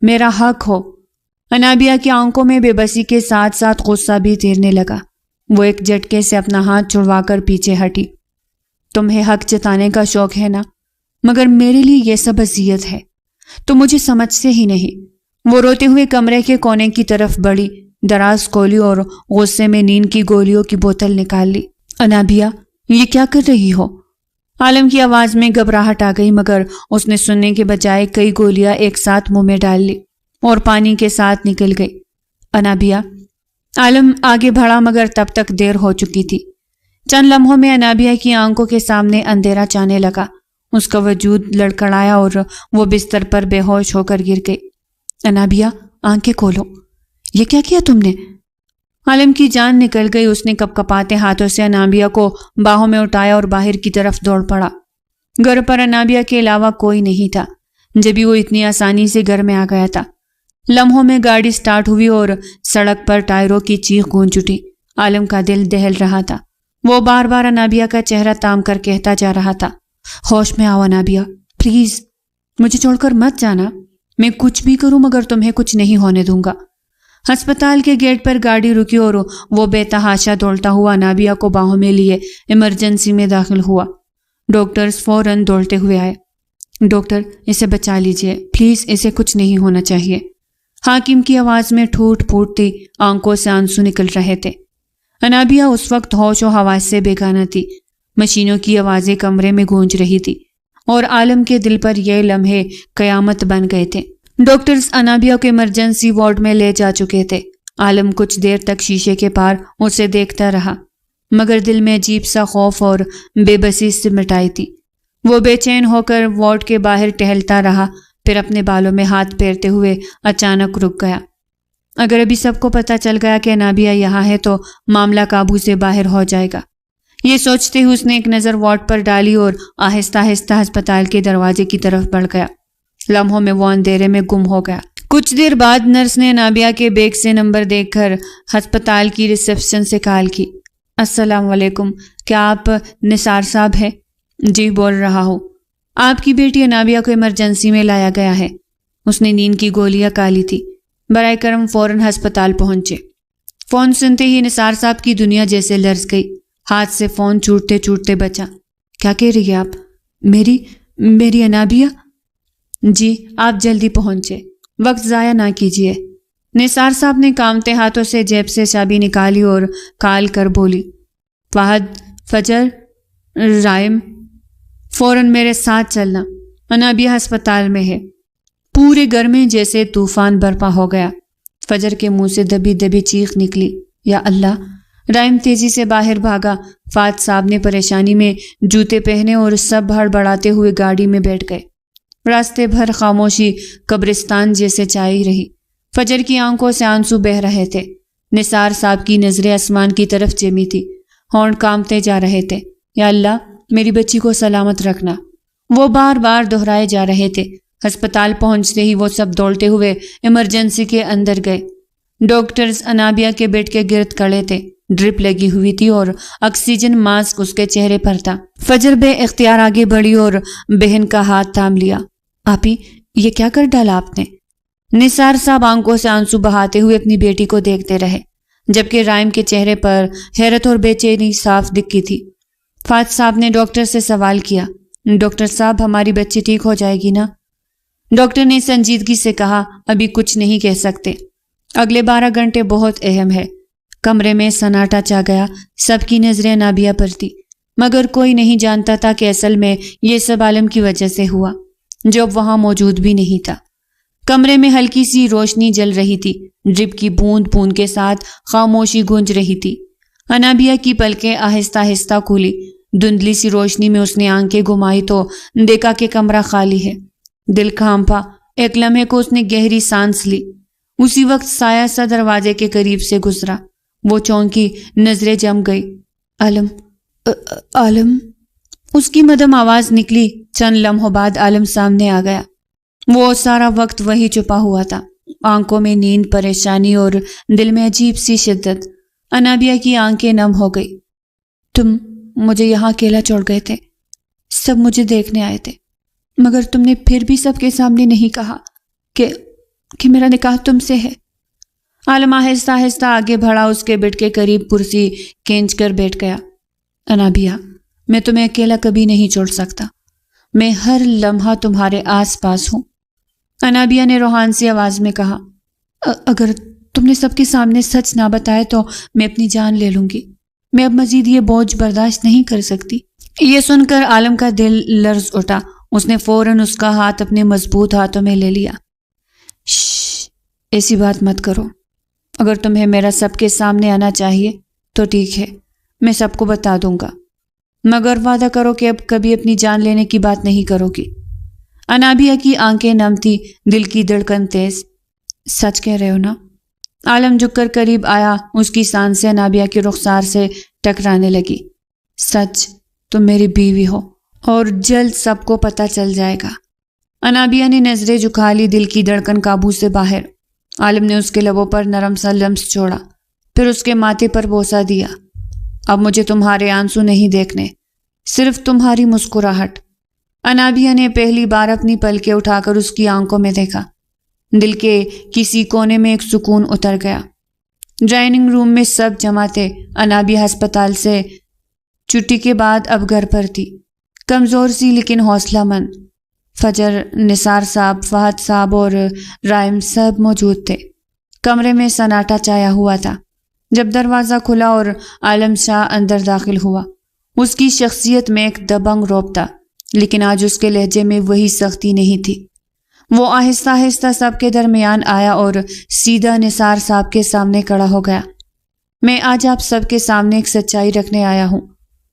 میرا حق ہو۔ انابیہ کی آنکھوں میں بے بسی کے ساتھ ساتھ غصہ بھی تیرنے لگا۔ وہ ایک جھٹکے سے اپنا ہاتھ چھڑوا کر پیچھے ہٹی۔ تمہیں حق جتانے کا شوق ہے نا، مگر میرے لیے یہ سب اذیت ہے، تم مجھے سمجھتے ہی نہیں۔ وہ روتے ہوئے کمرے کے کونے کی طرف بڑھی، دراز کھولی اور غصے میں نیند کی گولیوں کی بوتل نکال لی۔ انابیہ، یہ کیا کر رہی ہو؟ عالم کی آواز میں گھبراہٹ آ گئی، مگر اس نے سننے کے بجائے کئی گولیاں ایک ساتھ منہ میں ڈال لی اور پانی کے ساتھ نکل گئی۔ انابیہ، عالم آگے بڑھا مگر تب تک دیر ہو چکی تھی۔ چند لمحوں میں انابیہ کی آنکھوں کے سامنے اندھیرا چھانے لگا، اس کا وجود لڑکھڑایا اور وہ بستر پر بے ہوش ہو کر گر گئی۔ انابیہ، آنکھیں کھولو، یہ کیا کیا تم نے؟ عالم کی جان نکل گئی۔ اس نے کپ کپاتے ہاتھوں سے انابیہ کو باہوں میں اٹھایا اور باہر کی طرف دوڑ پڑا۔ گھر پر انابیہ کے علاوہ کوئی نہیں تھا، جبھی وہ اتنی آسانی سے گھر میں آ گیا تھا۔ لمحوں میں گاڑی سٹارٹ ہوئی اور سڑک پر ٹائروں کی چیخ گونج اٹھی۔ عالم کا دل دہل رہا تھا۔ وہ بار بار انابیہ کا چہرہ تام کر کہتا جا رہا تھا، ہوش میں آؤ انابیہ، پلیز مجھے چھوڑ کر مت جانا، میں کچھ بھی کروں مگر تمہیں کچھ نہیں ہونے دوں گا۔ ہسپتال کے گیٹ پر گاڑی رکی اور وہ بے تحاشا دوڑتا ہوا انابیہ کو باہوں میں لیے ایمرجنسی میں داخل ہوا۔ ڈاکٹرز فوراً دوڑتے ہوئے آئے۔ ڈاکٹر، اسے بچا لیجئے، پلیز، اسے کچھ نہیں ہونا چاہیے۔ حاکم کی آواز میں ٹھوٹ پھوٹ تھی، آنکھوں سے آنسو نکل رہے تھے۔ انابیہ اس وقت ہوش و حواس سے بیگانہ تھی۔ مشینوں کی آوازیں کمرے میں گونج رہی تھی اور عالم کے دل پر یہ لمحے قیامت بن گئے تھے۔ ڈاکٹرز انابیہ کو ایمرجنسی وارڈ میں لے جا چکے تھے۔ عالم کچھ دیر تک شیشے کے پار اسے دیکھتا رہا، مگر دل میں عجیب سا خوف اور بے بسی سے مٹائی تھی۔ وہ بے چین ہو کر وارڈ کے باہر ٹہلتا رہا، پھر اپنے بالوں میں ہاتھ پھیرتے ہوئے اچانک رک گیا۔ اگر ابھی سب کو پتہ چل گیا کہ انابیہ یہاں ہے تو معاملہ قابو سے باہر ہو جائے گا۔ یہ سوچتے ہوئے اس نے ایک نظر وارڈ پر ڈالی اور آہستہ آہستہ ہسپتال کے دروازے کی طرف بڑھ گیا۔ لمحوں میں وہ اندھیرے میں گم ہو گیا۔ کچھ دیر بعد نرس نے انابیہ کے بیگ سے نمبر دیکھ کر ہسپتال کی ریسیپشن سے کال کی۔ السلام علیکم، کیا آپ نثار صاحب ہیں؟ جی، بول رہا ہوں۔ آپ کی بیٹی انابیہ کو ایمرجنسی میں لایا گیا ہے، اس نے نیند کی گولیاں کالی تھی۔ برائے کرم فوراً ہسپتال پہنچے۔ فون سنتے ہی نثار صاحب کی دنیا جیسے لرز گئی، ہاتھ سے فون چھوٹتے چھوٹتے بچا۔ کیا کہہ رہی ہے آپ؟ میری انابیہ؟ جی، آپ جلدی پہنچے، وقت ضائع نہ کیجیے۔ نثار صاحب نے کامتے ہاتھوں سے جیب سے چابی نکالی اور کال کر بولی، فہد، فجر، رائم، فوراً میرے ساتھ چلنا، انابیہ ہسپتال میں ہے۔ پورے گھر میں جیسے طوفان برپا ہو گیا۔ فجر کے منہ سے دبی دبی چیخ نکلی، یا اللہ! رائم تیزی سے باہر بھاگا۔ فہد صاحب نے پریشانی میں جوتے پہنے اور سب ہڑبڑاتے ہوئے گاڑی میں بیٹھ گئے۔ راستے بھر خاموشی قبرستان جیسے چھائی رہی۔ فجر کی آنکھوں سے آنسو بہہ رہے تھے۔ نثار صاحب کی نظریں آسمان کی طرف جمی تھی، ہونٹ کانپتے جا رہے تھے، یا اللہ میری بچی کو سلامت رکھنا، وہ بار بار دہرائے جا رہے تھے۔ ہسپتال پہنچتے ہی وہ سب دوڑتے ہوئے ایمرجنسی کے اندر گئے۔ ڈاکٹرز انابیہ کے بیڈ کے گرد کھڑے تھے، ڈرپ لگی ہوئی تھی اور آکسیجن ماسک اس کے چہرے پر تھا۔ فجر بے اختیار آگے بڑھی اور بہن کا ہاتھ تھام لیا۔ آپی، یہ کیا کر ڈالا آپ نے؟ نثار صاحب آنکھوں سے آنسو بہاتے ہوئے اپنی بیٹی کو دیکھتے رہے، جبکہ رائم کے چہرے پر حیرت اور بے چینی صاف دکھی تھی۔ فہد صاحب نے ڈاکٹر سے سوال کیا، ڈاکٹر صاحب ہماری بچی ٹھیک ہو جائے گی نا؟ ڈاکٹر نے سنجیدگی سے کہا، ابھی کچھ نہیں کہہ سکتے، اگلے 12 گھنٹے بہت اہم ہے۔ کمرے میں سناٹا چھا گیا، سب کی نظریں انابیہ پر تھی، مگر کوئی نہیں جانتا تھا کہ اصل میں یہ سب عالم کی وجہ سے ہوا، جو اب وہاں موجود بھی نہیں تھا۔ کمرے میں ہلکی سی روشنی جل رہی تھی، ڈرپ کی بوند بوند کے ساتھ خاموشی گونج رہی تھی۔ انابیہ کی پلکیں آہستہ آہستہ کھلی، دھندلی سی روشنی میں اس نے آنکھیں گھمائی تو دیکھا کہ کمرہ خالی ہے۔ دل کانپا، ایک لمحے کو اس نے گہری سانس لی۔ اسی وقت سایہ سا دروازے کے قریب سے گزرا، وہ چونکی، نظریں جم گئی۔ عالم، عالم، اس کی مدھم آواز نکلی۔ چند لمحوں بعد عالم سامنے آ گیا۔ وہ سارا وقت وہی چھپا ہوا تھا، آنکھوں میں نیند، پریشانی اور دل میں عجیب سی شدت۔ انابیہ کی آنکھیں نم ہو گئی۔ تم مجھے یہاں اکیلا چھوڑ گئے تھے، سب مجھے دیکھنے آئے تھے، مگر تم نے پھر بھی سب کے سامنے نہیں کہا کہ میرا نکاح تم سے ہے۔ عالم آہستہ آہستہ آگے بڑھا، اس کے بیڈ کے قریب کرسی کھینچ کر بیٹھ گیا۔ انابیہ، میں تمہیں اکیلا کبھی نہیں چھوڑ سکتا، میں ہر لمحہ تمہارے آس پاس ہوں۔ انابیہ نے روحانی آواز میں کہا، اگر تم نے سب کے سامنے سچ نہ بتائے تو میں اپنی جان لے لوں گی، میں اب مزید یہ بوجھ برداشت نہیں کر سکتی۔ یہ سن کر عالم کا دل لرز اٹھا، اس نے فوراً اس کا ہاتھ اپنے مضبوط ہاتھوں میں لے لیا۔ شش، ایسی بات مت کرو، اگر تمہیں میرا سب کے سامنے آنا چاہیے تو ٹھیک ہے، میں سب کو بتا دوں گا، مگر وعدہ کرو کہ اب کبھی اپنی جان لینے کی بات نہیں کرو گی۔ انابیہ کی آنکھیں نم تھی، دل کی دھڑکن تیز۔ سچ کہہ رہے ہو نا؟ عالم جھک کر قریب آیا، اس کی سانسیں انابیہ کے رخسار سے ٹکرانے لگی۔ سچ، تم میری بیوی ہو اور جلد سب کو پتہ چل جائے گا۔ انابیہ نے نظریں جھکا لی، دل کی دھڑکن قابو سے باہر۔ عالم نے اس کے لبوں پر نرم سا لمس چھوڑا، پھر اس کے ماتھے پر بوسہ دیا۔ اب مجھے تمہارے آنسو نہیں دیکھنے، صرف تمہاری مسکراہٹ۔ انابیہ نے پہلی بار اپنی پلکیں اٹھا کر اس کی آنکھوں میں دیکھا۔ دل کے کسی کونے میں ایک سکون اتر گیا۔ ڈرائننگ روم میں سب جمع تھے۔ انابیہ ہسپتال سے چھٹی کے بعد اب گھر پر تھی، کمزور سی لیکن حوصلہ مند۔ فجر، نثار صاحب، فہد صاحب اور رائم سب موجود تھے۔ کمرے میں سناٹا چھایا ہوا تھا۔ جب دروازہ کھلا اور عالم شاہ اندر داخل ہوا، اس کی شخصیت میں ایک دبنگ رعب تھا، لیکن آج اس کے لہجے میں وہی سختی نہیں تھی۔ وہ آہستہ آہستہ سب کے درمیان آیا اور سیدھا نثار صاحب کے سامنے کھڑا ہو گیا۔ میں آج آپ سب کے سامنے ایک سچائی رکھنے آیا ہوں۔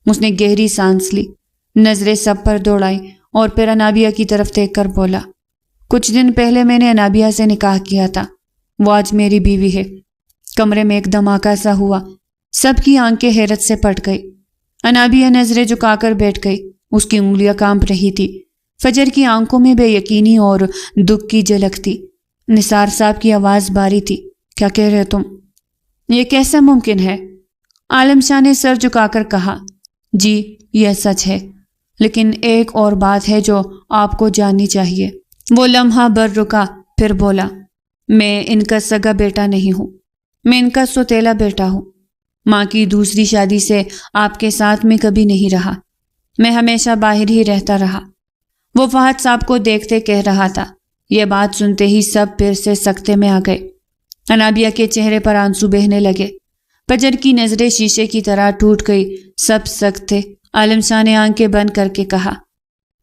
اس نے گہری سانس لی، نظریں سب پر دوڑائی اور پھر انابیہ کی طرف دیکھ کر بولا، کچھ دن پہلے میں نے انابیہ سے نکاح کیا تھا، وہ آج میری بیوی ہے۔ کمرے میں ایک دھماکہ سا ہوا، سب کی آنکھیں حیرت سے پھٹ گئی۔ انابیہ نظریں جھکا کر بیٹھ گئی، اس کی انگلیاں کانپ رہی تھی۔ فجر کی آنکھوں میں بے یقینی اور دکھ کی جھلک تھی۔ نثار صاحب کی آواز باری تھی، کیا کہہ رہے تم؟ یہ کیسا ممکن ہے؟ عالم شاہ نے سر جھکا کر کہا، جی یہ سچ ہے، لیکن ایک اور بات ہے جو آپ کو جاننی چاہیے۔ وہ لمحہ بھر رکا، پھر بولا، میں ان کا سگا بیٹا نہیں ہوں، میں ان کا سوتیلا بیٹا ہوں۔ ماں کی دوسری شادی سے آپ کے ساتھ میں کبھی نہیں رہا، میں ہمیشہ باہر ہی رہتا رہا۔ وہ فہد صاحب کو دیکھتے کہہ رہا تھا۔ یہ بات سنتے ہی سب پھر سے سکتے میں آ گئے۔ انابیہ کے چہرے پر آنسو بہنے لگے، فجر کی نظریں شیشے کی طرح ٹوٹ گئی، سب سخت تھے۔ عالم شاہ نے آنکھیں بند کر کے کہا،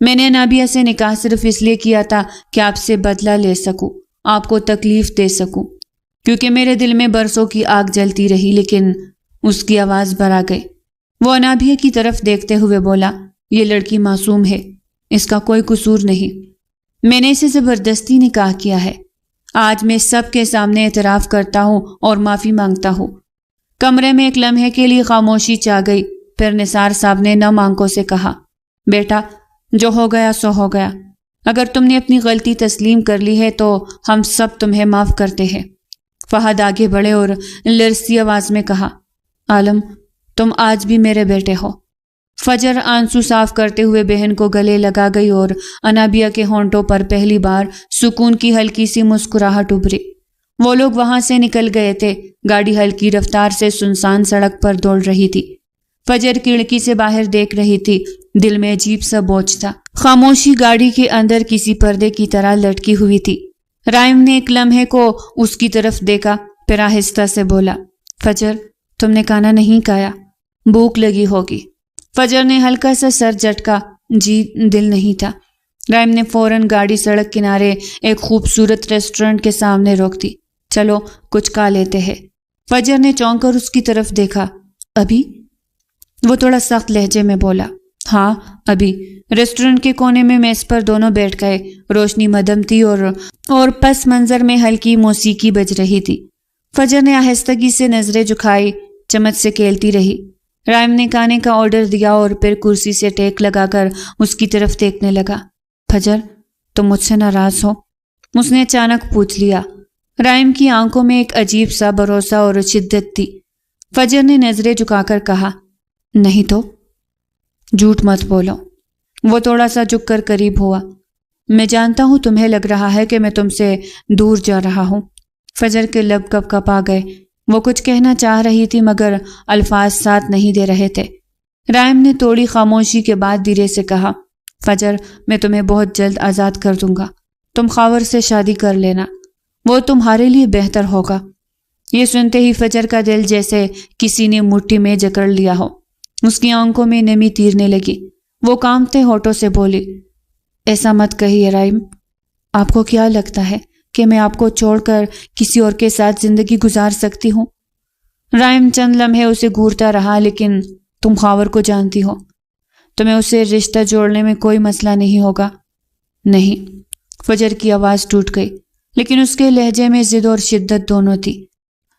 میں نے انابیہ سے نکاح صرف اس لیے کیا تھا کہ آپ سے بدلہ لے سکوں، آپ کو تکلیف دے سکوں، کیونکہ میرے دل میں برسوں کی آگ جلتی رہی۔ لیکن اس کی آواز بھر آ گئی۔ وہ انابیہ کی طرف دیکھتے ہوئے بولا، یہ لڑکی معصوم ہے، اس کا کوئی قصور نہیں، میں نے اسے زبردستی نکاح کیا ہے۔ آج میں سب کے سامنے اعتراف کرتا ہوں اور معافی مانگتا ہوں۔ کمرے میں ایک لمحے کے لیے خاموشی چھا گئی، پھر نثار صاحب نے نم آنکھوں سے کہا، بیٹا جو ہو گیا سو ہو گیا، اگر تم نے اپنی غلطی تسلیم کر لی ہے تو ہم سب تمہیں معاف کرتے ہیں۔ فہد آگے بڑھے اور لرزتی آواز میں کہا، عالم تم آج بھی میرے بیٹے ہو۔ فجر آنسو صاف کرتے ہوئے بہن کو گلے لگا گئی اور انابیہ کے ہونٹوں پر پہلی بار سکون کی ہلکی سی مسکراہٹ ابھری۔ وہ لوگ وہاں سے نکل گئے تھے، گاڑی ہلکی رفتار سے سنسان سڑک پر دوڑ رہی تھی۔ فجر کھڑکی سے باہر دیکھ رہی تھی، دل میں عجیب سا بوجھ تھا۔ خاموشی گاڑی کے اندر کسی پردے کی طرح لٹکی ہوئی تھی۔ رائم نے ایک لمحے کو اس کی طرف دیکھا، پھر آہستہ سے بولا، فجر تم نے کھانا نہیں کھایا؟ بھوک لگی ہوگی۔ فجر نے ہلکا سا سر جھٹکا، جی دل نہیں تھا۔ رائم نے فوراً گاڑی سڑک کنارے ایک خوبصورت ریسٹورنٹ کے سامنے روک دی۔ چلو کچھ کھا لیتے ہیں۔ فجر نے چونک کر اس کی طرف دیکھا، ابھی؟ وہ تھوڑا سخت لہجے میں بولا، ہاں ابھی۔ ریسٹورنٹ کے کونے میں میز پر دونوں بیٹھ گئے، روشنی مدھم تھی اور پس منظر میں ہلکی موسیقی بج رہی تھی۔ فجر نے آہستگی سے نظریں جھکائی، چمچ سے کھیلتی رہی۔ رائم نے کھانے کا آرڈر دیا اور پھر کرسی سے ٹیک لگا کر اس کی طرف دیکھنے لگا۔ فجر تم مجھ سے ناراض ہو؟ اس نے اچانک پوچھ لیا۔ رائم کی آنکھوں میں ایک عجیب سا بھروسہ اور شدت تھی۔ فجر نے نظریں جھکا کر کہا، نہیں تو؟ جھوٹ مت بولو۔ وہ تھوڑا سا جھک کر قریب ہوا۔ میں جانتا ہوں تمہیں لگ رہا ہے کہ میں تم سے دور جا رہا ہوں۔ فجر کے لب کپ کپ آ گئے۔ وہ کچھ کہنا چاہ رہی تھی مگر الفاظ ساتھ نہیں دے رہے تھے۔ رائم نے تھوڑی خاموشی کے بعد دھیرے سے کہا، فجر میں تمہیں بہت جلد آزاد کر دوں گا۔ تم خاور سے شادی کر لینا، وہ تمہارے لیے بہتر ہوگا۔ یہ سنتے ہی فجر کا دل جیسے کسی نے مٹھی میں جکڑ لیا ہو۔ اس کی آنکھوں میں نمی تیرنے لگی۔ وہ کانپتے ہونٹوں سے بولی، ایسا مت کہیے رائم۔ آپ کو کیا لگتا ہے کہ میں آپ کو چھوڑ کر کسی اور کے ساتھ زندگی گزار سکتی ہوں؟ رائم چند لمحے اسے گھورتا رہا، لیکن تم خاور کو جانتی ہو، تمہیں اسے رشتہ جوڑنے میں کوئی مسئلہ نہیں ہوگا۔ نہیں۔ فجر کی آواز ٹوٹ گئی، لیکن اس کے لہجے میں ضد اور شدت دونوں تھی۔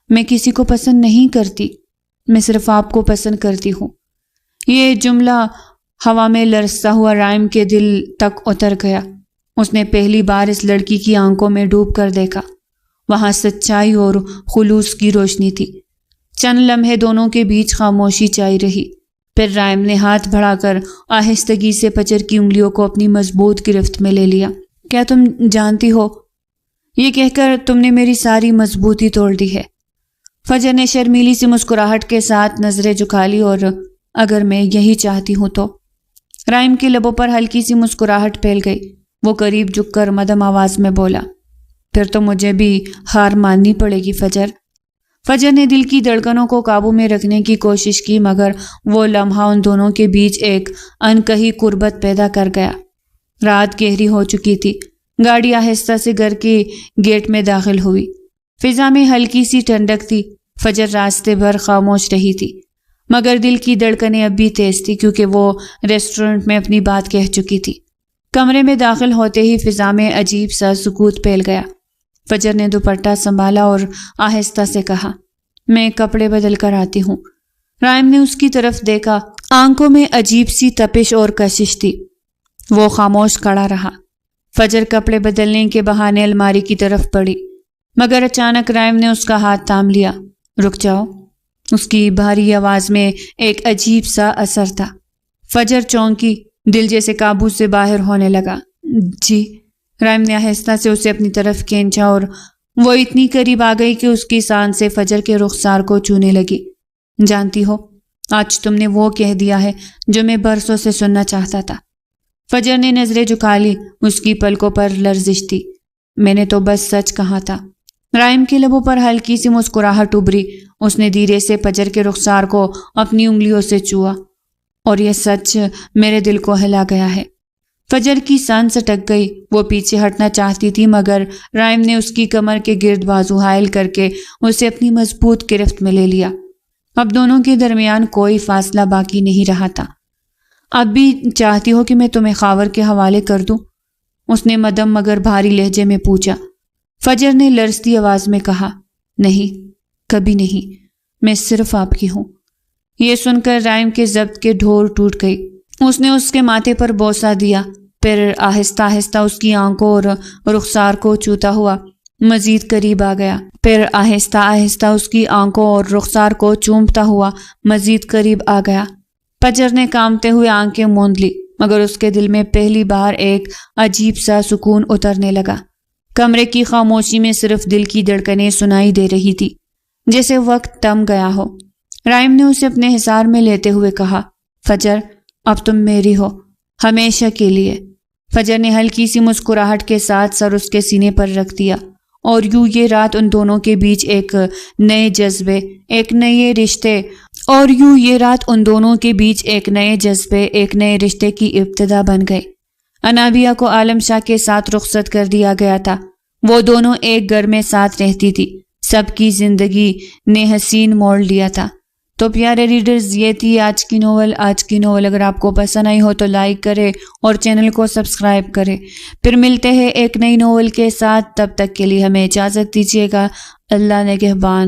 میں کسی کو پسند نہیں کرتی، میں صرف آپ کو پسند کرتی ہوں۔ یہ جملہ ہوا میں لرزتا ہوا رائم کے دل تک اتر گیا۔ اس نے پہلی بار اس لڑکی کی آنکھوں میں ڈوب کر دیکھا۔ وہاں سچائی اور خلوص کی روشنی تھی۔ چند لمحے دونوں کے بیچ خاموشی چھائی رہی۔ پھر رائم نے ہاتھ بڑھا کر آہستگی سے فجر کی انگلیوں کو اپنی مضبوط گرفت میں لے لیا۔ کیا تم جانتی ہو، یہ کہہ کر تم نے میری ساری مضبوطی توڑ دی ہے۔ فجر نے شرمیلی سی مسکراہٹ کے ساتھ نظریں جھکا لی، اور اگر میں یہی چاہتی ہوں تو؟ رائم کے لبوں پر ہلکی سی مسکراہٹ پھیل گئی۔ وہ قریب جھک کر مدھم آواز میں بولا، پھر تو مجھے بھی ہار ماننی پڑے گی فجر۔ فجر نے دل کی دھڑکنوں کو قابو میں رکھنے کی کوشش کی، مگر وہ لمحہ ان دونوں کے بیچ ایک انکہی قربت پیدا کر گیا۔ رات گہری ہو چکی تھی۔ گاڑی آہستہ سے گھر کے گیٹ میں داخل ہوئی۔ فضا میں ہلکی سی ٹھنڈک تھی۔ فجر راستے بھر خاموش رہی تھی، مگر دل کی دھڑکنیں اب بھی تیز تھی، کیونکہ وہ ریسٹورنٹ میں اپنی بات کہہ چکی تھی۔ کمرے میں داخل ہوتے ہی فضا میں عجیب سا سکوت پھیل گیا۔ فجر نے دوپٹہ سنبھالا اور آہستہ سے کہا، میں کپڑے بدل کر آتی ہوں۔ رائم نے اس کی طرف دیکھا، آنکھوں میں عجیب سی تپش اور کشش تھی۔ وہ خاموش کھڑا رہا۔ فجر کپڑے بدلنے کے بہانے الماری کی طرف بڑھی، مگر اچانک رائم نے اس کا ہاتھ تھام لیا۔ رک جاؤ۔ اس کی بھاری آواز میں ایک عجیب سا اثر تھا۔ فجر چونکی، دل جیسے قابو سے باہر ہونے لگا۔ جی۔ رائم نے آہستہ سے اسے اپنی طرف کھینچا، اور وہ اتنی قریب آ گئی کہ اس کی سانسیں فجر کے رخسار کو چھونے لگی۔ جانتی ہو، آج تم نے وہ کہہ دیا ہے جو میں برسوں سے سننا چاہتا تھا۔ فجر نے نظریں جھکا لی۔ اس کی پلکوں پر لرزش تھی۔ میں نے تو بس سچ کہا تھا۔ رائم کے لبوں پر ہلکی سی مسکراہٹ ابھری۔ اس نے دھیرے سے فجر کے رخسار کو اپنی انگلیوں سے چھوا، اور یہ سچ میرے دل کو ہلا گیا ہے۔ فجر کی سانس اٹک گئی۔ وہ پیچھے ہٹنا چاہتی تھی، مگر رائم نے اس کی کمر کے گرد بازو حائل کر کے اسے اپنی مضبوط گرفت میں لے لیا۔ اب دونوں کے درمیان کوئی فاصلہ باقی نہیں رہا تھا۔ اب بھی چاہتی ہو کہ میں تمہیں خاور کے حوالے کر دوں؟ اس نے مدھم مگر بھاری لہجے میں پوچھا۔ فجر نے لرزتی آواز میں کہا، نہیں، کبھی نہیں، میں صرف آپ کی ہوں۔ یہ سن کر رائم کے ضبط کے ڈھور ٹوٹ گئی۔ اس نے اس کے ماتھے پر بوسہ دیا، پھر آہستہ آہستہ اس کی آنکھوں اور رخسار کو چھوتا ہوا مزید قریب آ گیا۔ پھر آہستہ آہستہ اس کی آنکھوں اور رخسار کو چومتا ہوا مزید قریب آ گیا۔ فجر نے کانپتے ہوئے آنکھیں موند لی، مگر اس کے دل میں پہلی بار ایک عجیب سا سکون اترنے لگا۔ کمرے کی خاموشی میں صرف دل کی دھڑکنیں سنائی دے رہی تھی، جیسے وقت تھم گیا ہو۔ رائم نے اسے اپنے حصار میں لیتے ہوئے کہا، فجر اب تم میری ہو، ہمیشہ کے لیے۔ فجر نے ہلکی سی مسکراہٹ کے ساتھ سر اس کے سینے پر رکھ دیا، اور یوں یہ رات ان دونوں کے بیچ ایک نئے جذبے، ایک نئے رشتے کی ابتدا بن گئی۔ انابیہ کو عالم شاہ کے ساتھ رخصت کر دیا گیا تھا۔ وہ دونوں ایک گھر میں ساتھ رہتی تھی۔ سب کی زندگی نے حسین موڑ لیا تھا۔ تو پیارے ریڈرز، یہ تھی آج کی ناول۔ اگر آپ کو پسند آئی ہو تو لائک کرے اور چینل کو سبسکرائب کرے۔ پھر ملتے ہیں ایک نئی ناول کے ساتھ، تب تک کے لیے ہمیں اجازت دیجیے گا۔ اللہ نگہبان۔